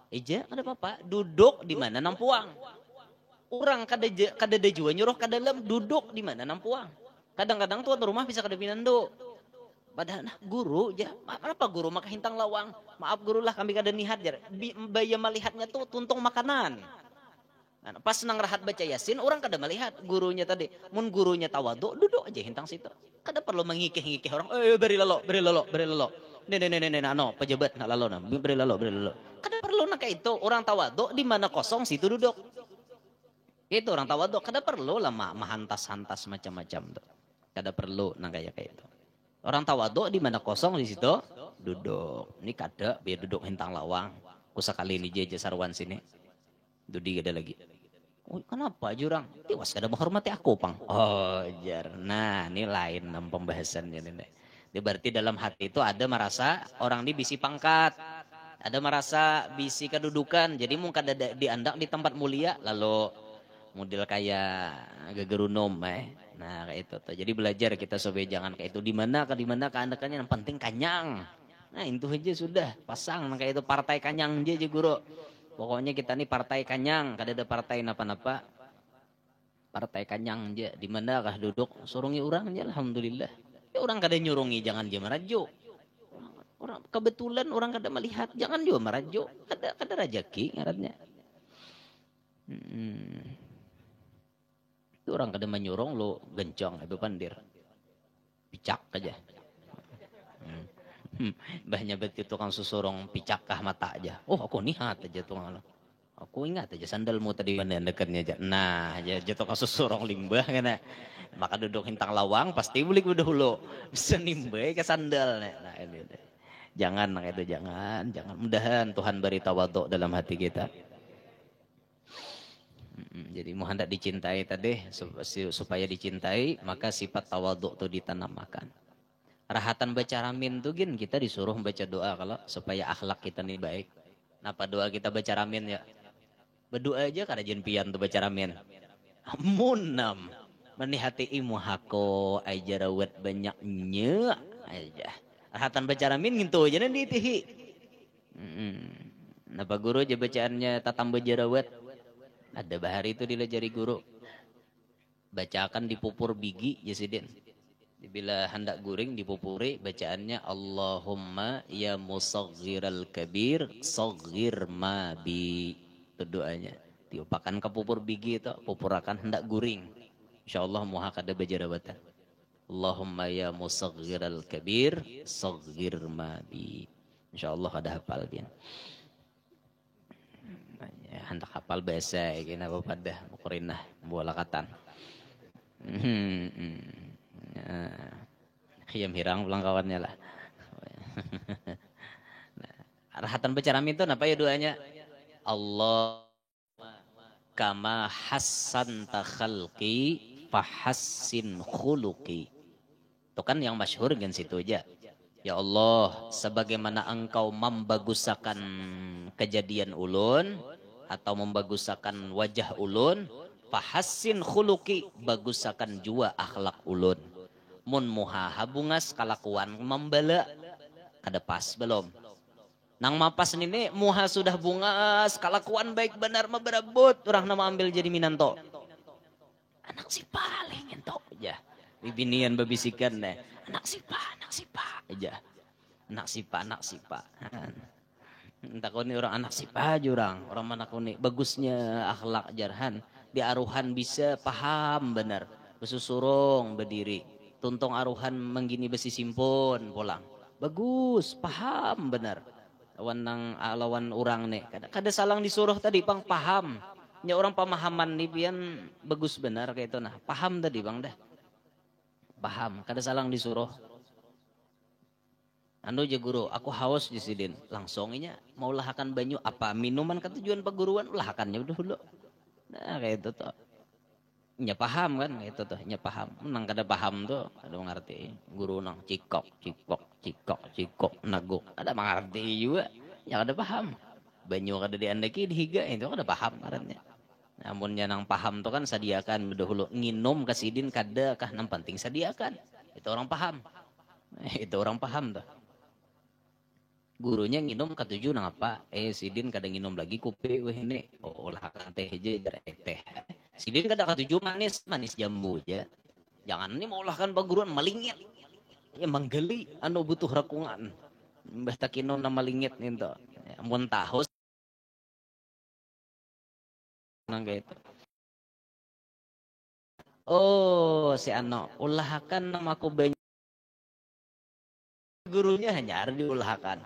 Eja ada apa-apa? Duduk di mana nampuang. Orang kada jua nyuruh kada dalam duduk di mana nampuang. Kadang-kadang tuan rumah bisa kada pinando. Padahal nah, guru aja, apa guru maka hintang lawang. Maaf guru lah kami kada nihat jar. Baya melihatnya tuh tuntung makanan. Nah, pas nang rahat baca Yasin, orang kada melihat gurunya tadi. Mun gurunya tawadu, duduk aja hintang situ. Kada perlu mengikih-ngikih orang. Beri lalo, beri lalo, beri lalo. Nih, no, pejabat nak lalo, nah, beri lalo, beri lalo. Kada perlu nak kayak itu. Orang tawadu di mana kosong situ duduk. Itu orang tawadu. Kada perlu lah mahantas-hantas macam-macam tuh. Kada perlu nak kayak itu. Orang tawadu di mana kosong di situ duduk. Ini kada biar duduk hintang lawang. Kusakali ini jeje sarwan sini. Dudi ada lagi. Oh, kenapa jurang? Tiwas kada menghormati aku, Pang. Oh, jar. Nah, ini lain nam pembahasannya ini. Dia berarti dalam hati itu ada merasa orang ini bisi pangkat. Ada merasa bisi kedudukan. Jadi mungkin ada diandak di tempat mulia lalu model kayak gegerunom Nah, kayak itu tuh. Jadi belajar kita sobat jangan kayak itu di mana keandakannya yang penting kanyang. Nah, itu aja sudah pasang kayak itu partai kanyang aja guru. Pokoknya kita nih partai kanyang, kada ada partai napa-napa. Partai kanyang aja. Di mana kah duduk surungi orang aja alhamdulillah. Ya orang kada nyurungi jangan dia merajuk. Orang kebetulan orang kada melihat jangan juga merajuk. Kada rajaki ngarannya. Itu orang kada menyurung lo gencong itu pandir. Picak aja. Bahnya betul tukang susurong picak kah mata aja. Oh aku nihat aja tukang lo. Aku ingat aja sandalmu tadi mana dekatnya aja. Nah aja tukang susurong limbah kan. Maka duduk hintang lawang pasti beli dahulu. Bisa nimbah ke sandal. Nah ini deh. Jangan itu jangan. Mudahan Tuhan beri tawaduk dalam hati kita. Jadi mau hendak dicintai tadi supaya dicintai maka sifat tawaduk itu ditanamkan. Rahatan baca ramin tuh gin kita disuruh baca doa kalau supaya akhlak kita nih baik. Napa doa kita baca ramin ya? Berdoa aja kada jen pian tuh baca ramin. Munam menihati imu hako aja rawat banyaknya aja. Rahatan baca ramin gitu aja nanti tihi. Napa guru aja bacaannya tatam baca rawat. Ada bahari itu dilajari guru. Bacakan dipupur bigi jasidin. Bila hendak guring dipupuri bacaannya Allahumma ya musaghgiral kabir saghir ma bi. Itu doanya. Diupakan ke pupur bigi itu pupurakan hendak guring. Insyaallah muha kada bajarawatan. Allahumma ya musaghgiral kabir saghir ma bi. Insyaallah ada hafal dia. Hendak hafal bahasa gini apa pada mukurinah bualakatan. Khiyam hirang pulang kawannya lah. Rahatan baca ramin itu apa ya doanya? Allah kama hassanta khalqi fahassin khuluqi. Itu kan yang masyhur kan situ aja. Ya Allah, sebagaimana engkau membagusakan kejadian ulun atau membagusakan wajah ulun, fahassin khuluqi, bagusakan jua akhlak ulun. Mun muha habungas kalakuan membala kada pas belum. Nang mapas ini muha sudah bungas kalakuan baik benar maberabut orang nama ambil jadi minanto. Anak si paling ento aja. Bibinian babisikan deh. Anak sipa aja. Anak sipa. Takuni orang anak sipa jurang. Orang mana kuni bagusnya akhlak jarhan. Di aruhan bisa paham benar. Besusurong berdiri. Tuntung aruhan menggini besi simpon pulang. Bagus, paham benar. Lawan orang nih. Kada salang disuruh tadi bang paham. Ya orang pemahaman nih pian bagus benar kayak itu nah. Paham tadi bang dah. Paham, kada salang disuruh. Anu aja guru, aku haus di sidin. Langsungnya mau lahakan banyu apa minuman ketujuan peguruan lahakannya udah dulu. Nah kayak itu tuh. Nya paham kan kayak itu tuh, nya paham. Nang kada paham tuh, ada mengerti. Guru nang cikok naguk. Ada mengerti juga. Ya kada paham. Banyu kada diandaki dihiga itu kada paham karena. Namunnya nang paham tuh kan sediakan dahulu nginum ke sidin kada kah nang penting sediakan. Itu orang paham. Itu orang paham tuh. Gurunya nginum ketujuh nang apa? Sidin kada nginum lagi kopi weh ini. Oh lah kan teh aja teh. Sidin kada ketujuh manis jambu aja. Jangan ini mau lah kan peguruan malingit. Ya manggeli anu butuh rakungan. Mbah takino nama lingit ninto. Mun tahus nang gitu. Oh, si ano, ulahakan namaku banyak gurunya hanya ada diulahakan.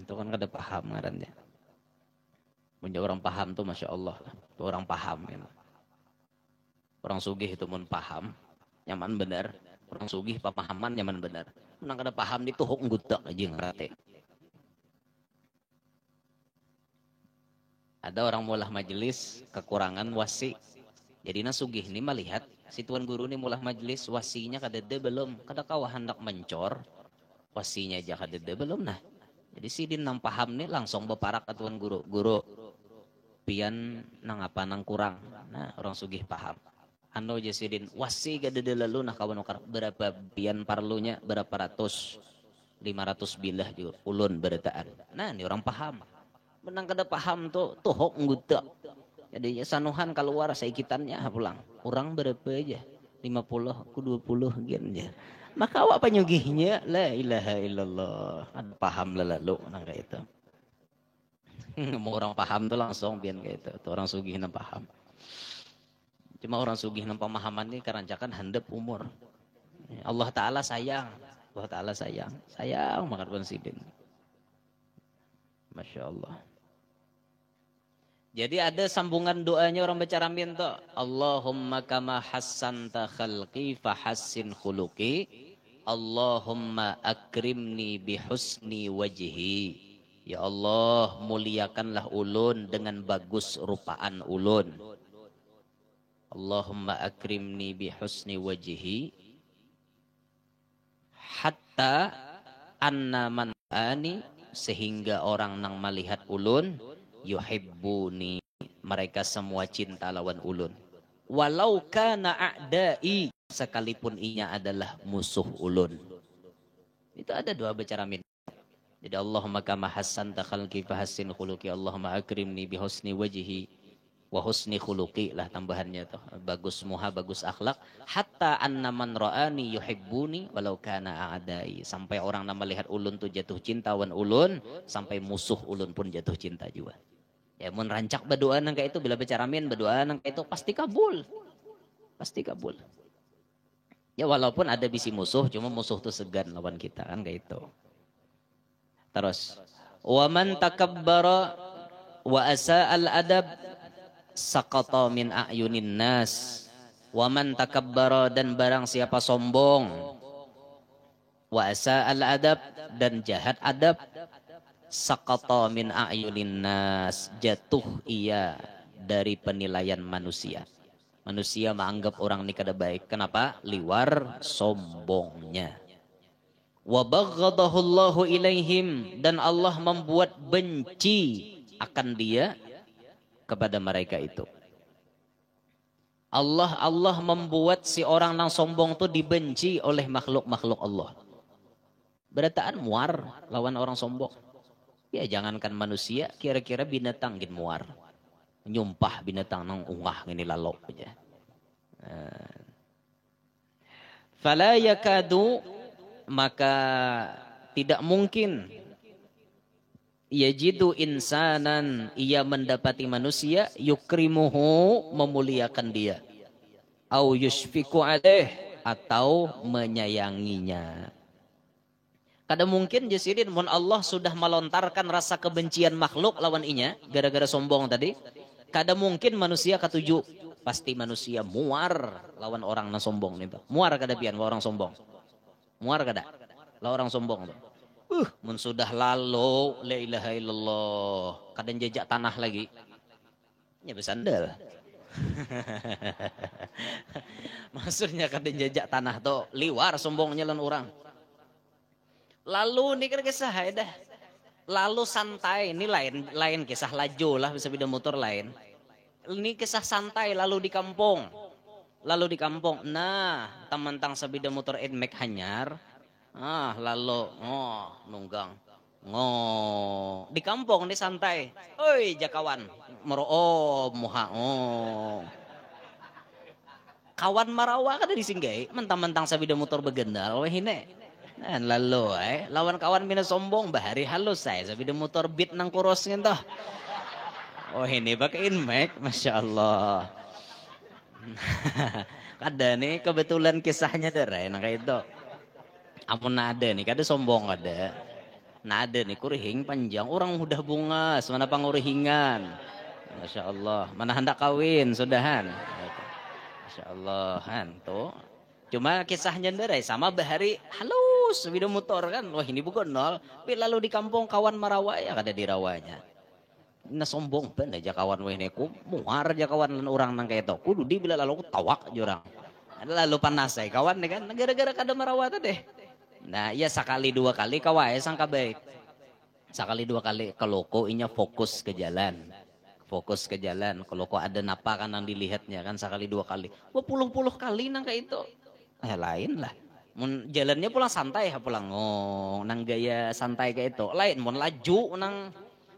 Itu kan kada paham ngarannya. Punya orang paham tuh masya Allah, tuh orang paham. Ya. Orang sugih itu mun paham, nyaman benar. Orang sugih pemahaman nyaman benar. Menang kada paham itu hok ngutak aja ngerate. Ada orang mulah majelis kekurangan wasi. Jadi sugih ini melihat si tuan guru ini mulah majelis wasinya kadede belum, kada kawa hendak mencor wasinya aja kadede belum nah. Jadi si din nang paham nih langsung beparak ke tuan guru. Guru pian nang apa nang kurang. Nah orang sugih paham. Anu aja si din wasi kadede lalu nah kawan berapa pian parlunya berapa ratus 500 bilah juga ulun berataan. Nah ini orang paham. Menang kada paham tuh hok ngutak. Jadi sanuhan keluar saikitannya pulang. Orang berapa aja? 50 aku 20 gian aja. Maka awak penyugihnya la ilaha illallah. Ada paham lalu nang kayak itu. Mau orang paham tuh langsung biar kayak itu. Tuh orang sugih nang paham. Cuma orang sugih nang pemahaman ini kerancakan handap umur. Allah Ta'ala sayang. Allah Ta'ala sayang. Sayang banget Bang Sidin. Masya Allah. Jadi ada sambungan doanya orang baca ramin tuh. Allahumma kama hassanta khalqi fahassin khuluqi. Allahumma akrimni bihusni wajhi. Ya Allah muliakanlah ulun dengan bagus rupaan ulun. Allahumma akrimni bihusni wajhi. Hatta anna man ani sehingga orang nang melihat ulun yuhibbuni mereka semua cinta lawan ulun walau kana a'dai sekalipun inya adalah musuh ulun. Itu ada dua baca ramin. Jadi Allahumma kama hassanta khalqi fahassin khuluqi Allahumma akrimni bihusni wajhi wa husni khuluqi lah tambahannya tuh bagus muha bagus akhlak hatta anna man ra'ani yuhibbuni walau kana a'dai sampai orang yang melihat ulun tuh jatuh cinta wan ulun sampai musuh ulun pun jatuh cinta juga. Ya mun rancak berdoa nang kayak itu bila baca ramin berdoa nang kayak itu pasti kabul. Pasti kabul. Ya walaupun ada bisi musuh cuma musuh tuh segan lawan kita kan kayak itu. Terus wa man takabbara wa asa'al adab saqata min a'yunin nas wa man takabbara dan barang siapa sombong wa asa'al adab dan jahat adab saqata min a'yunin nas jatuh ia dari penilaian manusia. Manusia menganggap orang ini kada baik. Kenapa? Liwar sombongnya. Wa baghadahu Allahu ilaihim dan Allah membuat benci akan dia kepada mereka itu. Allah membuat si orang nang sombong itu dibenci oleh makhluk-makhluk Allah. Berataan muar lawan orang sombong. Ya jangankan manusia, kira-kira binatang gin muar. Nyumpah binatang nang ungah ngini lalok aja. Fala yakadu maka tidak mungkin yajidu insanan ia mendapati manusia yukrimuhu memuliakan dia au yushfiku alaih atau menyayanginya. Kada mungkin jasidin mun Allah sudah melontarkan rasa kebencian makhluk lawan inya gara-gara sombong tadi. Kada mungkin manusia ketujuh. Pasti manusia muar lawan orang na sombong nih. Muar kada pian orang sombong. Muar kada? Lah orang sombong tuh. Mun sudah lalu la ilaha illallah kadang jejak tanah lagi ya bersandal. Maksudnya kadang jejak tanah tuh liwar sombongnya lan orang. Lalu ini kan kisah dah. Lalu santai ini lain kisah laju lah bisa beda motor lain. Ini kisah santai lalu di kampung. Lalu di kampung. Nah, teman-teman sabida motor Nmax hanyar. Lalu nunggang di kampung di santai oi jakawan muha kawan marawa kada disinggai mentang-mentang sabida motor begendal weh hine lalu lawan kawan mina sombong bahari halus saya sabida motor beat nang kuros ngento oh ini pakein mic masya Allah kada nih kebetulan kisahnya derai nang kayak itu ampun ada nih kada sombong kada ada nih kurihing panjang orang udah bunga semana pangurihingan masya Allah mana hendak kawin sudahan masya Allah han tuh cuma kisahnya derai sama bahari halus video motor kan wah ini bukan nol tapi lalu di kampung kawan marawa ya kada dirawanya na sombong ben aja kawan weh neku muar aja kawan orang nang kayak itu kudu di bila lalu tawak aja orang lalu panas kawan nih kan gara-gara kada marawa deh nah ya sekali dua kali kawai sangka baik sekali dua kali kalau kok inya fokus ke jalan kalau kok ada napa kan yang dilihatnya kan sekali dua kali puluh kali nang kayak itu lain lah jalannya pulang santai pulang nang gaya santai kayak itu lain mau laju nang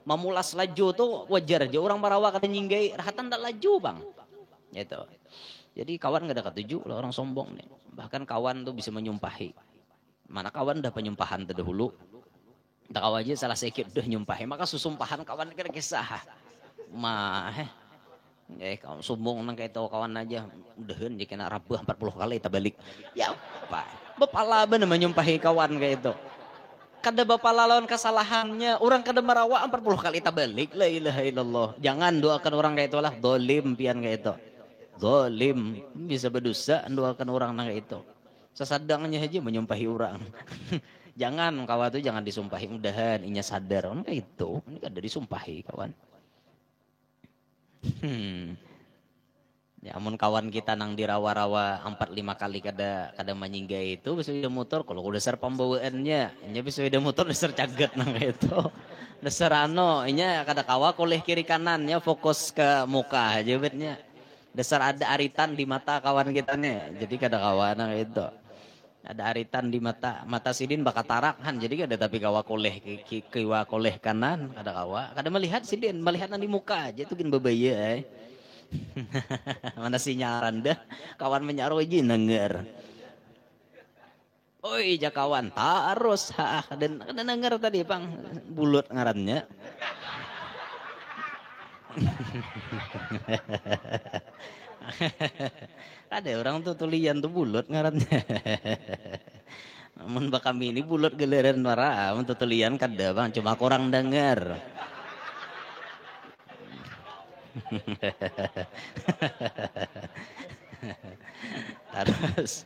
memulas laju tuh wajar aja orang marawa kata nyinggai rahatan tak laju bang gitu jadi kawan gak ada ketujuh lah orang sombong nih bahkan kawan tuh bisa menyumpahi mana kawan udah penyumpahan terdahulu tak kawan aja salah sedikit udah nyumpahi maka susumpahan kawan kira kisah kawan sombong nang kayak tahu kawan aja udahan jika nak rabuh 40 kali tak balik ya apa bepala bener menyumpahi kawan kayak itu kada bapak lawan kesalahannya orang kada marawa 40 kali tak balik la ilaha illallah jangan doakan orang kayak itulah dolim pian kayak itu dolim bisa berdosa doakan orang nang kayak itu sesadangnya aja menyumpahi orang jangan kawan tuh jangan disumpahi mudahan inya sadar orang kayak itu ini kada disumpahi kawan ya amun kawan kita nang dirawa-rawa 4-5 kali kada menyinggai itu bisa udah motor kalau dasar pembawaannya nya bisa udah motor dasar caget nang itu dasar inya kada kawa koleh kiri kanannya fokus ke muka aja betnya dasar ada aritan di mata kawan kita nih jadi kada kawa nang itu ada aritan di mata sidin bakal tarakhan jadi kada tapi kawa koleh kiwa koleh kanan kada kawa kada melihat sidin melihat nang di muka aja itu gin babaya mana sinyaran dah kawan menyaruh aja denger oi ja kawan terus dan denger tadi pang bulut ngarannya ada orang tuh tulian tuh bulut ngarannya mun kami ini bulut geleran marah mun tulian kada bang cuma kurang denger terus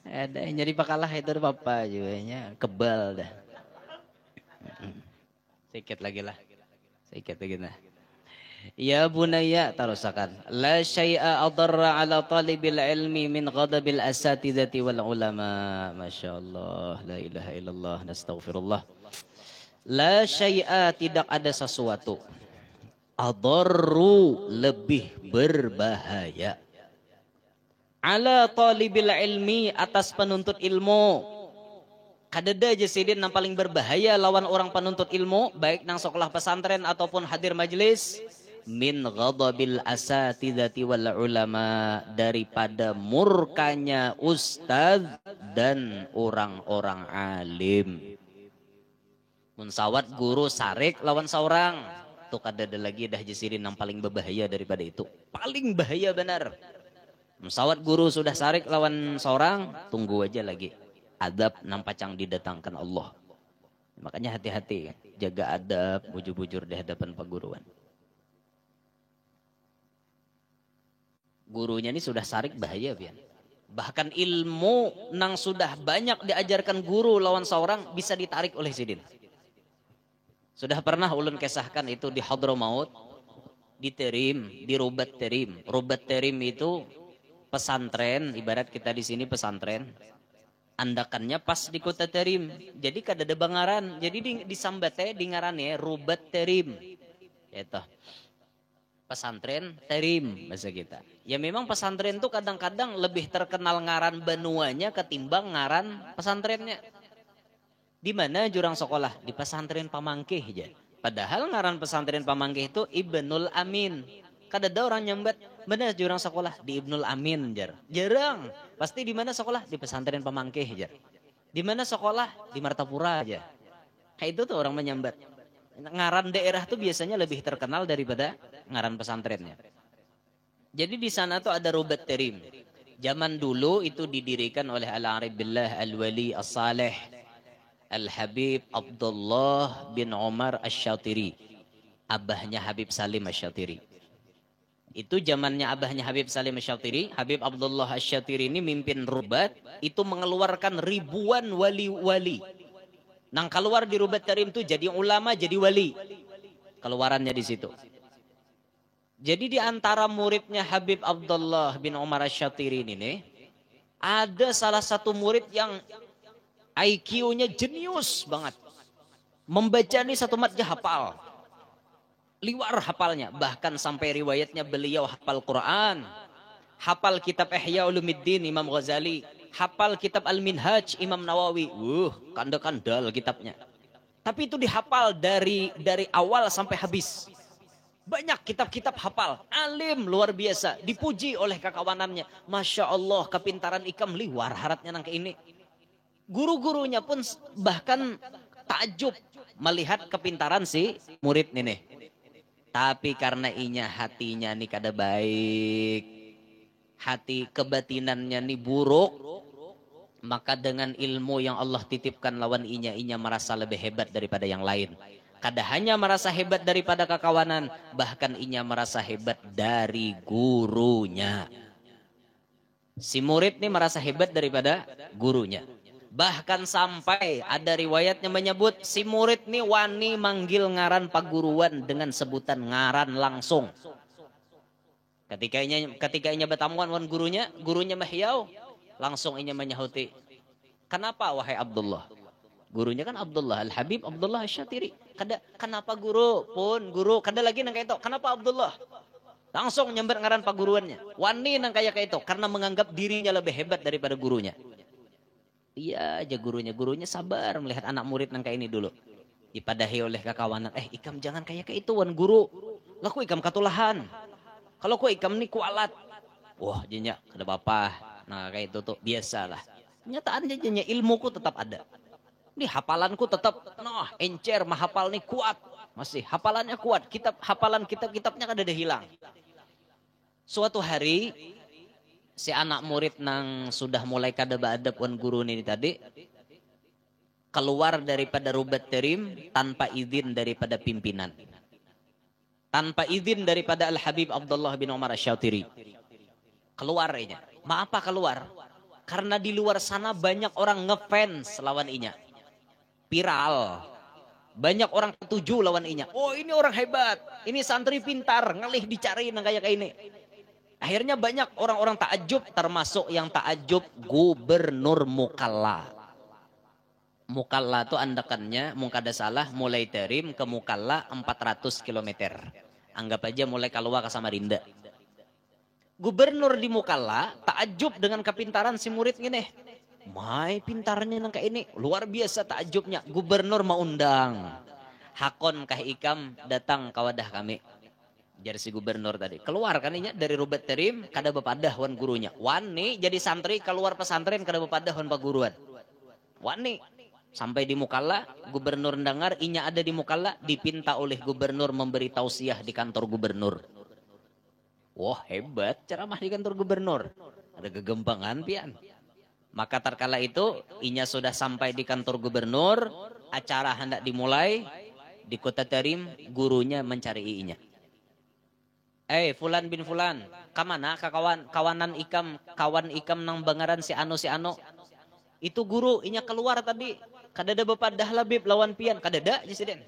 ada yang jadi pakalah itu papa juga kebal dah sedikit lagi lah ya bunaya tarusakan la syai'a adarra ala talibil ilmi min ghadabil asatidati wal ulama masyaallah la ilaha illallah nastaghfirullah la syai'a tidak ada sesuatu adarru lebih berbahaya ala talibil ilmi atas penuntut ilmu kadada aja sidin yang paling berbahaya lawan orang penuntut ilmu baik nang sekolah pesantren ataupun hadir majelis min ghadabil asatidati wal ulama daripada murkanya ustaz dan orang-orang alim mun sawat guru sarik lawan seorang tuh kada ada lagi dah jesirin yang paling berbahaya daripada itu paling bahaya benar musawat guru sudah sarik lawan seorang tunggu aja lagi adab nampacang didatangkan Allah makanya hati-hati jaga adab bujur-bujur di hadapan perguruan gurunya ini sudah sarik bahaya pian bahkan ilmu nang sudah banyak diajarkan guru lawan seorang bisa ditarik oleh sidin. Sudah pernah ulun kesahkan itu di Hadramaut, di Terim, di Rubat Terim. Rubat Terim itu pesantren, ibarat kita di sini pesantren. Andakannya pas di kota Terim. Jadi kada ada bangaran. Jadi di sambate di ngarannya Rubat Terim. Itu. Pesantren Terim bahasa kita. Ya memang pesantren itu kadang-kadang lebih terkenal ngaran benuanya ketimbang ngaran pesantrennya. Di mana jurang sekolah? Di pesantren Pamangkih aja. Padahal ngaran pesantren Pamangkih itu Ibnul Amin. Kadada orang nyambat, mana jurang sekolah di Ibnul Amin jar. Jarang. Pasti di mana sekolah? Di pesantren Pamangkeh jar. Di mana sekolah? Di Martapura aja. Kayak itu tuh orang menyambat. Ngaran daerah tuh biasanya lebih terkenal daripada ngaran pesantrennya. Jadi di sana tuh ada Rubat Terim. Zaman dulu itu didirikan oleh Al-Arif Billah Al-Wali As-Saleh Al-Habib Abdullah bin Umar Asy-Syatiri. Abahnya Habib Salim Asy-Syatiri. Itu zamannya abahnya Habib Salim Asy-Syatiri. Habib Abdullah Asy-Syatiri ini mimpin Rubat. Itu mengeluarkan ribuan wali-wali. Nang keluar di Rubat Terim itu jadi ulama, jadi wali. Keluarannya di situ. Jadi di antara muridnya Habib Abdullah bin Umar Asy-Syatiri ini ada salah satu murid yang IQ-nya jenius banget. Membaca ini satu matnya hafal. Liwar hafalnya. Bahkan sampai riwayatnya beliau hafal Quran. Hafal kitab Ihya Ulumuddin Imam Ghazali. Hafal kitab Al-Minhaj Imam Nawawi. Kanda-kandal kitabnya. Tapi itu dihafal dari awal sampai habis. Banyak kitab-kitab hafal. Alim luar biasa. Dipuji oleh kekawanannya. Masya Allah kepintaran ikam liwar haratnya nang ke ini. Guru-gurunya pun bahkan takjub melihat kepintaran si murid ini. Tapi karena inya hatinya nih kada baik. Hati kebatinannya nih buruk. Maka dengan ilmu yang Allah titipkan lawan inya merasa lebih hebat daripada yang lain. Kada hanya merasa hebat daripada kekawanan, bahkan inya merasa hebat dari gurunya. Si murid ini merasa hebat daripada gurunya. Bahkan sampai ada riwayatnya menyebut si murid ini wani manggil ngaran paguruan dengan sebutan ngaran langsung. Ketika inya bertamuan wan gurunya mahyau, langsung inya menyahuti. Kenapa wahai Abdullah? Gurunya kan Abdullah Al-Habib Abdullah Asy-Syatiri. Kenapa guru? Kada lagi nang kayak itu. Kenapa Abdullah? Langsung nyamber ngaran paguruannya. Wani nang kayak itu karena menganggap dirinya lebih hebat daripada gurunya. Iya aja gurunya sabar melihat anak murid nang kayak ini dulu. Dipadahi oleh kekawanan. Ikam jangan kayak itu wan guru. Laku ikam katulahan. Kalau ku ikam ni kualat. Wah jenya kada apa-apa. Nah kayak itu tuh biasalah. Kenyataannya jenya ilmuku tetap ada. Ini hafalanku tetap encer mahafal nih kuat. Masih hafalannya kuat. Hafalan kitabnya kan ada hilang. Suatu hari si anak murid nang sudah mulai kada baadab wan guru ini tadi keluar daripada Rubat Terim tanpa izin daripada pimpinan. Tanpa izin daripada Al-Habib Abdullah bin Umar Asy-Syatiri. Keluar inya. Maapa keluar? Karena di luar sana banyak orang ngefans lawan inya. Viral. Banyak orang ketujuh lawan inya. Oh ini orang hebat. Ini santri pintar. Ngalih dicari nang kayak ini. Akhirnya banyak orang-orang takjub. Termasuk yang takjub Gubernur Mukalla. Mukalla itu andakannya. Mungkada salah. Mulai Terim ke Mukalla 400 km. Anggap aja mulai Kalwa ke Samarinda. Gubernur di Mukalla takjub dengan kepintaran si murid gini. Mai pintarnya nang kayak ini. Luar biasa takjubnya. Gubernur mau undang. Hakon kah ikam datang ke wadah kami. Jadi si gubernur tadi. Keluar kan inya dari Rubat Terim. Kada bepadah wan gurunya. Wani jadi santri keluar pesantren kada bepadah wan paguruan. Wani. Sampai di Mukalla. Gubernur dengar inya ada di Mukalla. Dipinta oleh gubernur memberi tausiah di kantor gubernur. Wah hebat ceramah di kantor gubernur. Ada kegembangan pian. Maka terkala itu inya sudah sampai di kantor gubernur. Acara hendak dimulai. Di kota Terim gurunya mencari inya. Fulan bin Fulan. Kamana kawanan ikam. Kawan ikam nang bangaran si Ano. Itu guru inya keluar tadi. Kadada bepadah labib lawan pian. Kadada jesiden.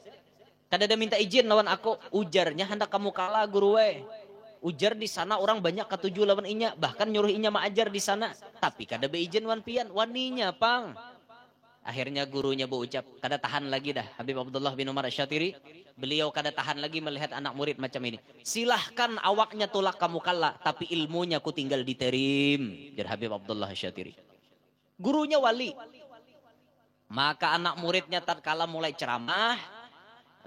Kadada minta izin lawan aku. Ujarnya hendak kamu kalah guru we. Ujar di sana orang banyak ketujuh lawan inya. Bahkan nyuruh inya mengajar di sana. Tapi kada beizin wan pian. Waninya pang. Akhirnya gurunya berucap. Kada tahan lagi dah. Habib Abdullah bin Umar Asy-Syatiri. Beliau kada tahan lagi melihat anak murid macam ini. Silahkan awaknya tolak kamu kalah. Tapi ilmunya ku tinggal di Terim. Jadi Habib Abdullah Asy-Syatiri. Gurunya wali. Maka anak muridnya tatkala mulai ceramah.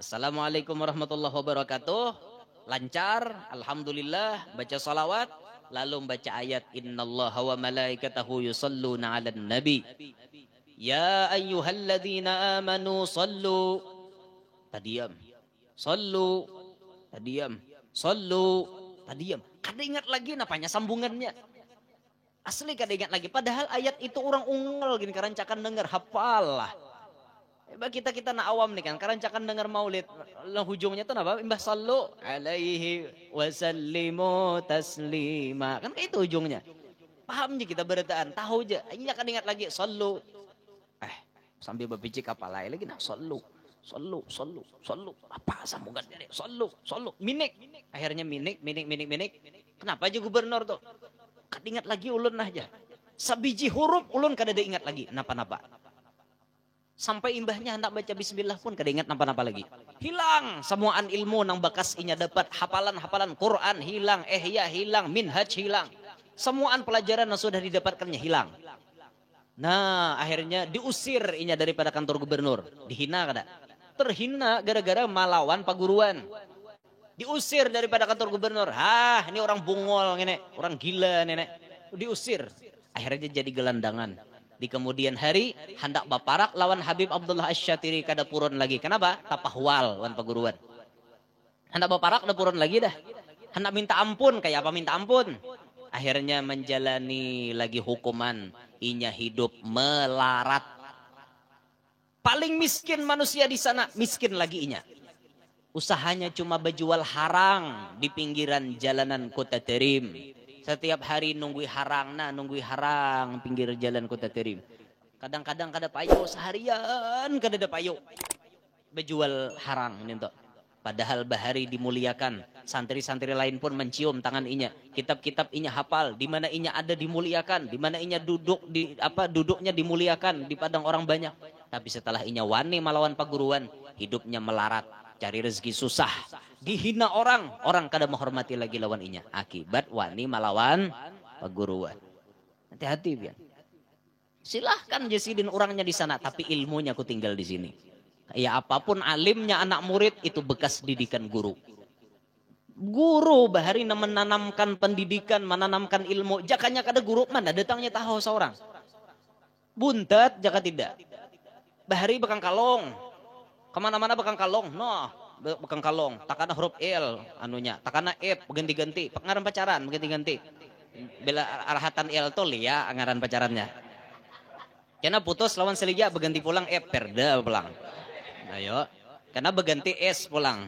Assalamualaikum warahmatullahi wabarakatuh. lancar, alhamdulillah, baca salawat, lalu baca ayat innallaha wa malaikatahu yusalluna 'alan nabi. Ya ayyuhalladzina amanu sallu. Tadiam. Sallu. Tadiam. Sallu. Tadiam. Kada ingat lagi napanya sambungannya. Asli kada ingat lagi. Padahal ayat itu orang unggal gini karancakan dengar hafal lah. Kita nak awam nih kan, karancakan dengar maulid. Hujungnya tuh apa? Imbah sallu alaihi wasallimu taslima. Kan kayak itu ujungnya. Paham je kita berataan, tahu je. Ini akan ingat lagi sallu. Sambil berpicik apa lagi nah sallu. Sallu. Apa sambungannya? Sallu. Minik. Akhirnya minik. Kenapa aja gubernur tuh? Kad ingat lagi ulun aja. Sabiji huruf ulun kada ada ingat lagi. Napa-napa. Sampai imbahnya hendak baca bismillah pun kada ingat napa-napa lagi. Hilang semuaan ilmu nang bakas inya dapat. Hafalan Quran hilang. Ihya hilang. Minhaj hilang. Semuaan pelajaran yang sudah didapatkannya hilang. Nah akhirnya diusir inya daripada kantor gubernur. Dihina kada? Terhina gara-gara malawan paguruan. Diusir daripada kantor gubernur. Ini orang bungol ini, orang gila nenek. Diusir. Akhirnya jadi gelandangan. Di kemudian hari hendak baparak lawan Habib Abdullah Asy-Syatiri kada purun lagi. Kenapa? Tapahwal lawan paguruan. Hendak baparak kada purun lagi dah. Hendak minta ampun kayak apa minta ampun? Akhirnya menjalani lagi hukuman. Inya hidup melarat. Paling miskin manusia di sana, miskin lagi inya. Usahanya cuma berjual harang di pinggiran jalanan Kota Terim. Setiap hari nunggui harang pinggir jalan Kota Terim. Kadang-kadang kada payo seharian kada ada payo. Berjual harang ini tuh. Padahal bahari dimuliakan. Santri-santri lain pun mencium tangan inya. Kitab-kitab inya hafal. Di mana inya ada dimuliakan. Di mana inya duduknya dimuliakan di padang orang banyak. Tapi setelah inya wani melawan paguruan, hidupnya melarat. Cari rezeki susah. Dihina orang kada menghormati lagi lawan inya. Akibat wani melawan paguruan. Hati-hati pian. Silahkan jesidin orangnya di sana, tapi ilmunya aku tinggal di sini. Ya apapun alimnya anak murid itu bekas didikan guru. Guru bahari menanamkan pendidikan, menanamkan ilmu. Jakanya kada guru mana datangnya tahu seorang. Buntet jaka tidak. Bahari bekang kalong. Kemana-mana bekang kalong. Bekang kalong. Takana huruf L anunya. Takana F berganti-ganti. Pengaran pacaran berganti-ganti. Bila arahatan L tol ya angaran pacarannya. Karena putus lawan Selia berganti pulang F perda pulang. Ayo. Karena berganti S pulang.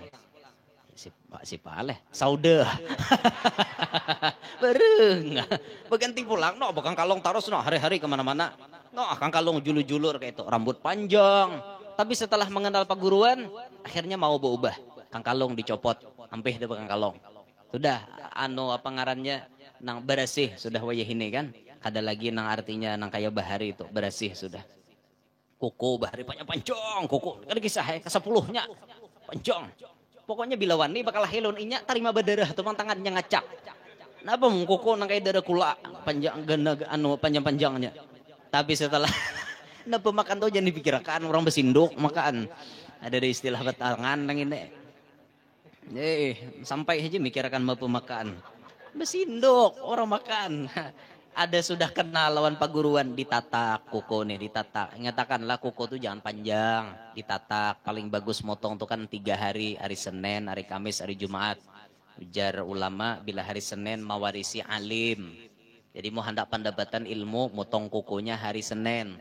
Si Paleh. Sauda. Bareng. Berganti pulang. Bekang kalong terus hari-hari kemana-mana. Kang kalong julur-julur kayak itu. Rambut panjang. Tapi setelah mengenal paguruan, akhirnya mau berubah. Kang kalong dicopot. Hampir dia bekang kalong. Sudah, apa ngarannya, nang bersih sudah wayah ini kan. Kada lagi nang artinya nang kayak bahari itu. Bersih sudah. Kuku bahari panjang. Kuku. Ada kisah ya, ke-10-nya. Panjang. Pokoknya bila wani bakal hilun inya tarima berdarah. Tumang tangannya ngacak. Napa mung kuku nang kayak darah kula. Panjang-panjangnya. Tapi setelah napa makan tuh jangan dipikirkan orang besinduk makan. Ada istilah batangan nang ini. Sampai aja mikirkan mau pemakan. Besinduk orang makan. Ada sudah kenal lawan paguruan ditatak kuku nih ditatak. Ingatakanlah kuku tuh jangan panjang, ditatak. Paling bagus motong tuh kan 3 hari, hari Senin, hari Kamis, hari Jumat. Ujar ulama bila hari Senin mewarisi alim. Jadi mau hendak pendapatan ilmu motong kukunya hari Senin.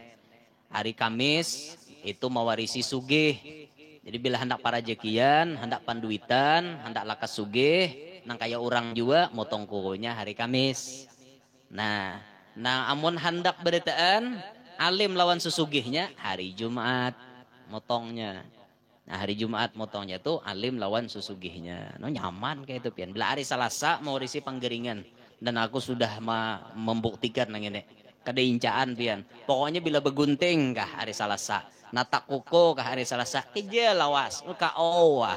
Hari Kamis itu mewarisi sugih. Jadi bila hendak parajekian, hendak panduitan, hendak lakas sugih, nang kaya orang juga motong kukunya hari Kamis. Nah amun hendak beritaan alim lawan susugihnya hari Jumat motongnya. Nah hari Jumat motongnya tuh alim lawan susugihnya. Nyaman kayak itu pian. Bila hari Selasa mau risi panggeringan dan aku sudah membuktikan nang ini. Kada incaan pian. Pokoknya bila begunting kah hari Selasa, natak kuku kah hari Selasa, keja lawas, ka wah.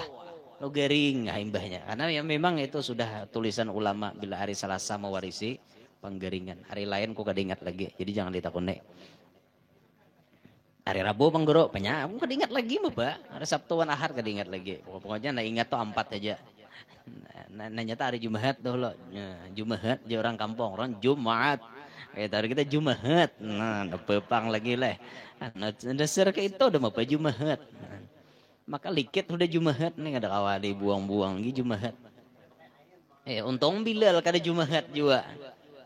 Lo gering imbahnya. Karena ya memang itu sudah tulisan ulama bila hari Selasa mewarisi panggeringan. Hari lain ku kada ingat lagi. Jadi jangan ditakuni. Hari Rabu panggoro banyak. Aku kada ingat lagi Mbak. Hari Sabtu wan Ahad kada ingat lagi. Pokoknya na ingat tuh 4 aja. Nanya hari Jumat tuh lo. Jumat di orang kampung, orang Jumat. Kayak tadi kita Jumat. Nah, pepang lagi lah. Nah, dasar ke itu udah apa Jumat. Maka likit udah Jumat nih ada kawali buang-buang lagi Jumat. Untung Bilal kada Jumat juga.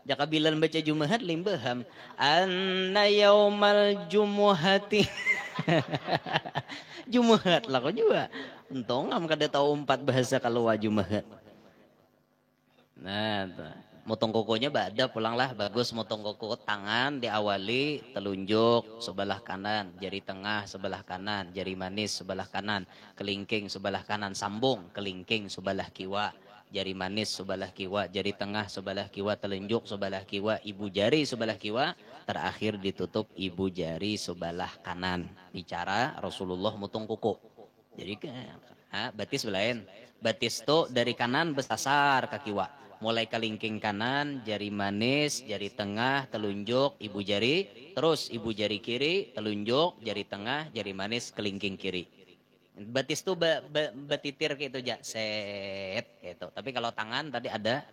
Jaka Bilal baca Jumat limbaham. Anna yaumal jumuhati. Jumat lah kok juga. Untung am kada tahu 4 bahasa kalau Jumat. Nah, motong kokonya bada pulanglah bagus motong koko tangan diawali telunjuk sebelah kanan, jari tengah sebelah kanan, jari manis sebelah kanan, kelingking sebelah kanan sambung, kelingking sebelah kiwa, jari manis sebelah kiwa, jari tengah sebelah kiwa, telunjuk sebelah kiwa, ibu jari sebelah kiwa, terakhir ditutup ibu jari sebelah kanan. Bicara Rasulullah motong koko. Jadi batis belain. Batis tuh dari kanan besasar ke kiwa. Mulai kelingking kanan, jari manis, jari tengah, telunjuk, ibu jari, terus ibu jari kiri, telunjuk, jari tengah, jari manis, kelingking kiri. Batis tuh betitir gitu aja, set gitu. Tapi kalau tangan tadi ada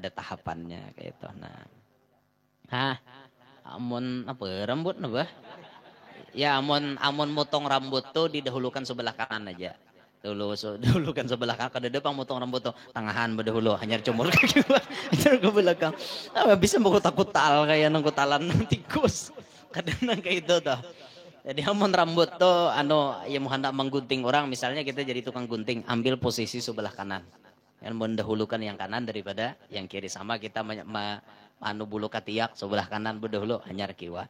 tahapannya gitu. Nah, amun apa rambut apa? Ya amun motong rambut tuh didahulukan sebelah kanan aja. Dulu kan sebelah kakak depan motong rambut tuh tangahan berdahulu hanya cumur kaki ke belakang bisa mau takut tal kayak nang talan tikus kadang kayak itu tuh jadi amun rambut tuh ya mau hendak menggunting orang misalnya kita jadi tukang gunting ambil posisi sebelah kanan yang mendahulukan yang kanan daripada yang kiri sama kita bulu katiak sebelah kanan berdahulu hanya kiwa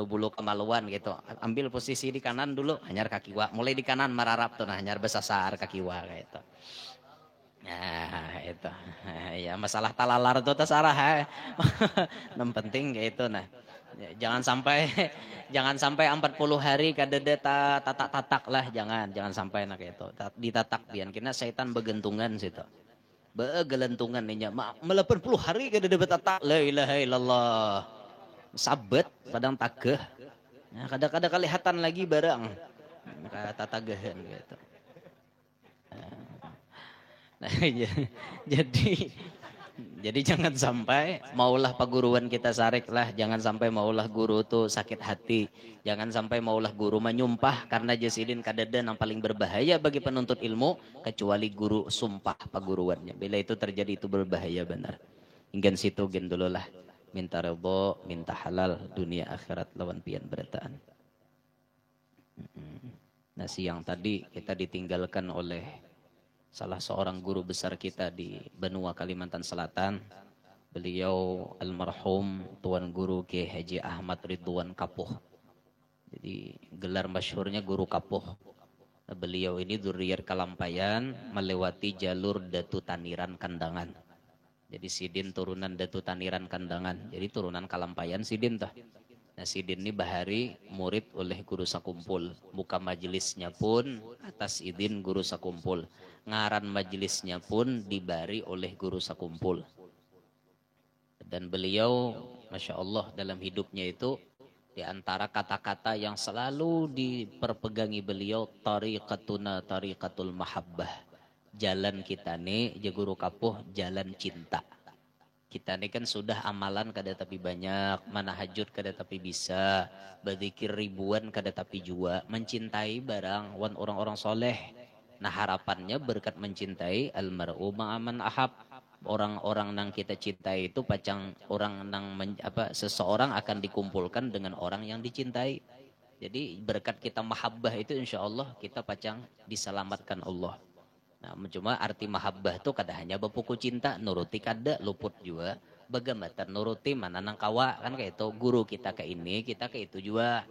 bulu kemaluan gitu ambil posisi di kanan dulu hanyar kaki wa mulai di kanan mararap tuh hanyar besasar kaki wa kayak itu itu ya masalah talalar tuh terserah yang penting kayak itu jangan sampai 40 hari kadede tatak lah jangan sampai kayak itu ditatak biar kena setan begentungan situ begelentungan nih 80 hari kadede betatak la ilaha illallah sabet kadang tagah nah, kadang kelihatan lagi barang kata tagahan gitu nah, jadi jangan sampai maulah paguruan kita sarik lah jangan sampai maulah guru tuh sakit hati jangan sampai maulah guru menyumpah karena jasidin kadadan yang paling berbahaya bagi penuntut ilmu kecuali guru sumpah paguruannya bila itu terjadi itu berbahaya benar hingga situ gen dulu lah minta rebo, minta halal dunia akhirat lawan pian berataan. Nah siang tadi kita ditinggalkan oleh salah seorang guru besar kita di benua Kalimantan Selatan. Beliau almarhum Tuan Guru Kiai Haji Ahmad Ridwan Kapuh. Jadi gelar masyhurnya Guru Kapuh. Nah, beliau ini dzurriyyah Kalampayan melewati jalur Datu Taniran Kandangan. Jadi Sidin turunan Datu Taniran Kandangan. Jadi turunan Kalampayan Sidin tah. Nah Sidin ini bahari murid oleh guru sakumpul. Muka majelisnya pun atas izin guru sakumpul. Ngaran majelisnya pun dibari oleh guru sakumpul. Dan beliau Masya Allah dalam hidupnya itu di antara kata-kata yang selalu diperpegangi beliau tariqatul mahabbah. Jalan kita nih Guru Kapuh jalan cinta. Kita nih kan sudah amalan kada tapi banyak, manahajud kada tapi bisa, berzikir ribuan kada tapi jua, mencintai barang wan orang-orang soleh. Nah harapannya berkat mencintai almar'u ma'aman ahab. Orang-orang yang kita cintai itu pacang orang yang seseorang akan dikumpulkan dengan orang yang dicintai. Jadi berkat kita mahabbah itu insya Allah kita pacang diselamatkan Allah. Nah, cuma arti mahabbah itu kada hanya bepuku cinta, nuruti kada luput juga. Bagaimana nuruti mana nang kawa kan kayak itu guru kita ke ini, kita ke itu juga.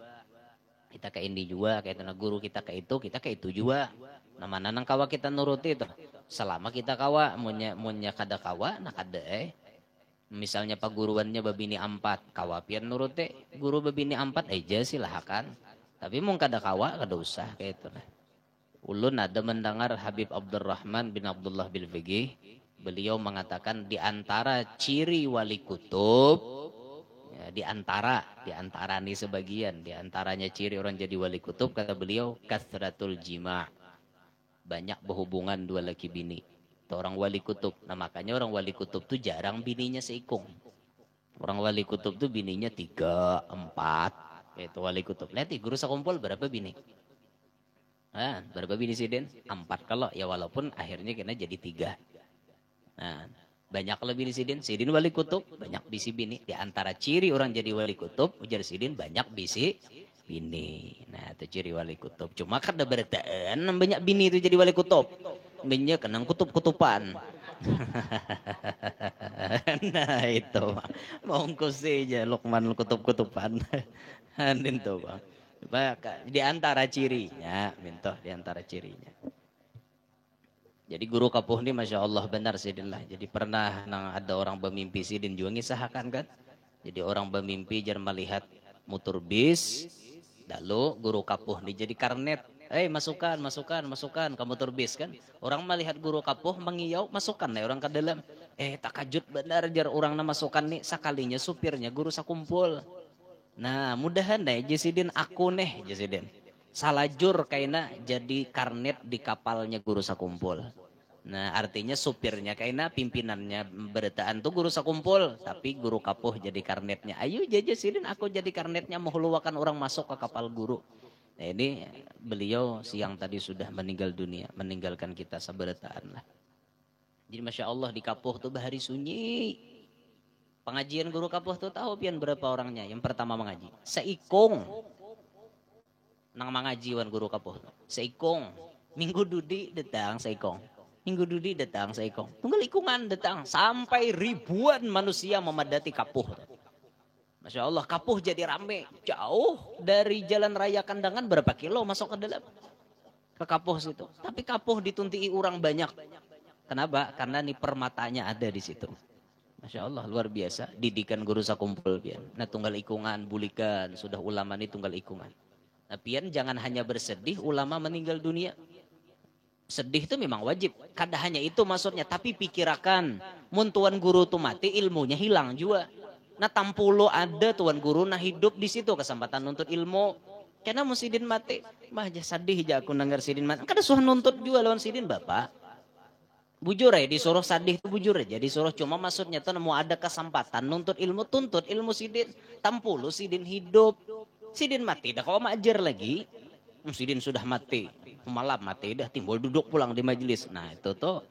Kita ke ini juga kayak itu nah guru kita ke itu, kita ke itu juga. Nah, mana nang kawa kita nuruti itu. Selama kita kawa, munya kada kawa, nah kada Misalnya paguruannya babini 4, kawa pian nuruti. Guru babini 4 aja silahkan. Tapi mung kada kawa kada usah kayak itu nah. Ulun ada mendengar Habib Abdurrahman bin Abdullah bin Fiqih. Beliau mengatakan di antara ciri wali kutub, ya, di antara nih sebagian, di antaranya ciri orang jadi wali kutub, kata beliau, kathratul jima'. Banyak berhubungan dua laki bini. Itu orang wali kutub. Nah makanya orang wali kutub tuh jarang bininya seikung. Orang wali kutub tuh bininya 3, 4. Itu wali kutub. Lihat guru sakumpul berapa bini? Nah, berapa bini sidin? 4 kalau ya walaupun akhirnya kena jadi 3. Nah, banyak lebih di sidin. Sidin wali kutub, banyak bisi bini. Di antara ciri orang jadi wali kutub, ujar sidin banyak bisi bini. Nah, itu ciri wali kutub. Cuma kada beritaan banyak bini itu jadi wali kutub. Banyak kenang kutub-kutupan. Nah, itu. Mongkos aja Lukman kutub-kutupan. Andin tuh, Bang. Di antara cirinya, minta di antara cirinya. Jadi guru kapuh ini Masya Allah benar sidin lah. Jadi pernah ada orang bermimpi sidin juga ngisahkan kan. Jadi orang bermimpi jangan melihat motor bis. Lalu guru kapuh ini jadi karnet. Masukkan ke motor bis kan. Orang melihat guru kapuh mengiyau masukkan nih orang ke dalam. Tak kajut benar jar orang na masukkan nih. Sakalinya supirnya guru sakumpul. Nah mudahan deh jasidin aku nih jasidin. Salajur kaina jadi karnet di kapalnya guru sakumpul. Nah artinya supirnya kaina pimpinannya beretaan tuh guru sakumpul. Tapi guru kapuh jadi karnetnya. Ayo jasidin aku jadi karnetnya menghuluakan orang masuk ke kapal guru. Nah ini beliau siang tadi sudah meninggal dunia. Meninggalkan kita seberetaan lah. Jadi Masya Allah di kapuh tuh bahari sunyi. Pengajian guru kapuh tuh tahu pian berapa orangnya. Yang pertama mengaji. Seikung. Nang mengaji wan guru kapuh. Seikung. Minggu dudi datang seikung. Minggu dudi datang seikung. Tunggal ikungan datang. Sampai ribuan manusia memadati kapuh. Masya Allah kapuh jadi rame. Jauh dari jalan raya Kandangan berapa kilo masuk ke dalam. Ke kapuh situ. Tapi kapuh dituntii orang banyak. Kenapa? Karena nih permatanya ada di situ. Masya Allah luar biasa. Didikan guru sakumpul pian. Nah tunggal ikungan bulikan. Sudah ulama ini tunggal ikungan. Nah pian jangan hanya bersedih ulama meninggal dunia. Sedih itu memang wajib. Kada hanya itu maksudnya. Tapi pikirakan. Mun tuan guru itu mati ilmunya hilang juga. Nah tampulo ada tuan guru nah hidup di situ kesempatan nuntut ilmu. Karena mun sidin mati. Mah sedih aja aku dengar sidin mati. Kada suah nuntut juga lawan sidin bapak. Bujur ya disuruh sadih itu bujur aja. Disuruh cuma maksudnya tuh mau ada kesempatan nuntut ilmu tuntut ilmu sidin. Tampulo sidin hidup. Sidin mati dah kau majar lagi. Sidin sudah mati. Malam mati dah timbul duduk pulang di majelis. Nah itu tuh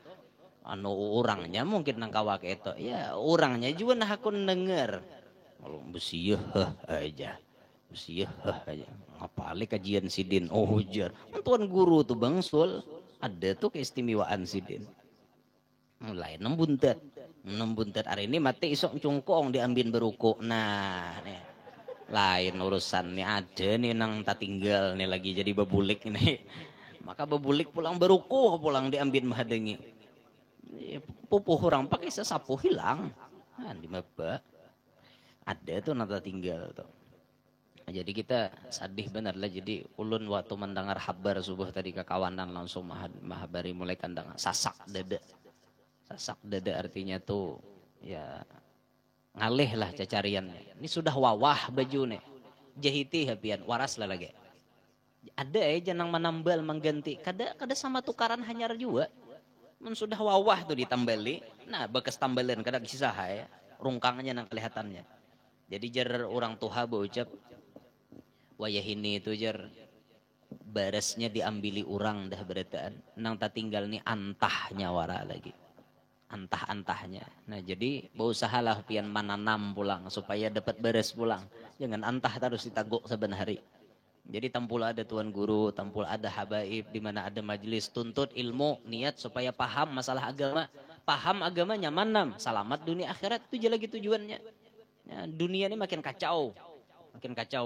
orangnya mungkin nangkawak itu. Ya orangnya juga nah aku denger. Kalau besiyah aja. Besiyah aja. Ngapalih kajian sidin. Oh hujar. Tuan guru tuh bangsul. Ada tuh keistimewaan sidin. Lain nembuntet hari ini mati isok cungkong diambil beruku. Nah nih. Lain urusannya ada nih nang tak tinggal nih lagi jadi bebulik nih. Maka bebulik pulang beruku pulang diambil mahadengi. Pupuh orang pakai sesapu hilang. Nah, di maba. Ada tuh nang tak tinggal tuh. Nah, jadi kita sadih benar lah. Jadi ulun waktu mendengar kabar subuh tadi ke kawanan langsung mahabari mulai kandangan. Sasak dada. Sasak dada artinya tuh ya ngalih lah cacariannya. Ini sudah wawah baju nih. Jahiti hapian waras lah lagi. Ada janang menambal mengganti. Kada sama tukaran hanyar juga. Sudah wawah tuh ditambali. Nah bekas tambalan kada kisah ya. Rungkangnya nang kelihatannya. Jadi jar orang tuha berucap. Wayah ini itu jar. Baresnya diambili orang dah beretaan. Nang tak tinggal nih antahnya wara lagi. Antah-antahnya. Nah jadi berusahalah pian menanam pulang supaya dapat beres pulang. Jangan antah terus ditaguk saben hari. Jadi tampul ada tuan guru, tampul ada habaib, di mana ada majelis tuntut ilmu, niat supaya paham masalah agama. Paham agamanya manam, selamat dunia akhirat itu lagi tujuannya. Nah, dunia ini makin kacau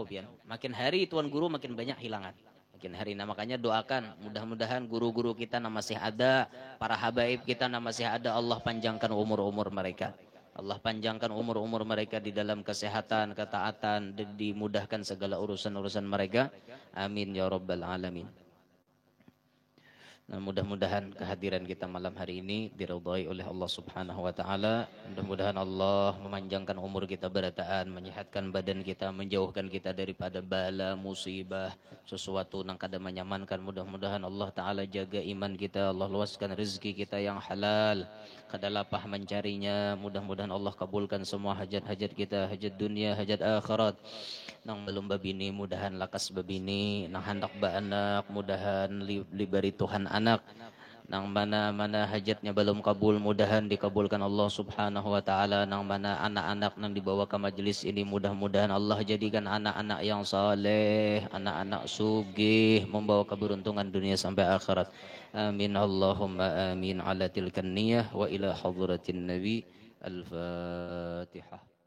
pian. Makin hari tuan guru makin banyak hilangan. Makin hari, nah makanya doakan mudah-mudahan guru-guru kita masih ada, para habaib kita masih ada, Allah panjangkan umur-umur mereka. Allah panjangkan umur-umur mereka di dalam kesehatan, ketaatan, dimudahkan segala urusan-urusan mereka. Amin ya rabbal alamin. Nah, mudah-mudahan kehadiran kita malam hari ini diridhai oleh Allah Subhanahu wa taala. Mudah-mudahan Allah memanjangkan umur kita berataan, menyehatkan badan kita, menjauhkan kita daripada bala, musibah, sesuatu yang kada menyamankan. Mudah-mudahan Allah taala jaga iman kita, Allah luaskan rezeki kita yang halal. Kada lapah mencarinya. Mudah-mudahan Allah kabulkan semua hajat-hajat kita, hajat dunia, hajat akhirat. Nang belum babini mudahan lakas babini, nang hendak baanak mudahan libari Tuhan anak, nang mana hajatnya belum kabul mudahan dikabulkan Allah Subhanahu wa taala, nang mana anak-anak nang dibawa ke majelis ini mudah-mudahan Allah jadikan anak-anak yang saleh, anak-anak sugih, membawa keberuntungan dunia sampai akhirat. Amin Allahumma amin ala tilkan niyah wa ila hadratin nabi. Al-Fatihah.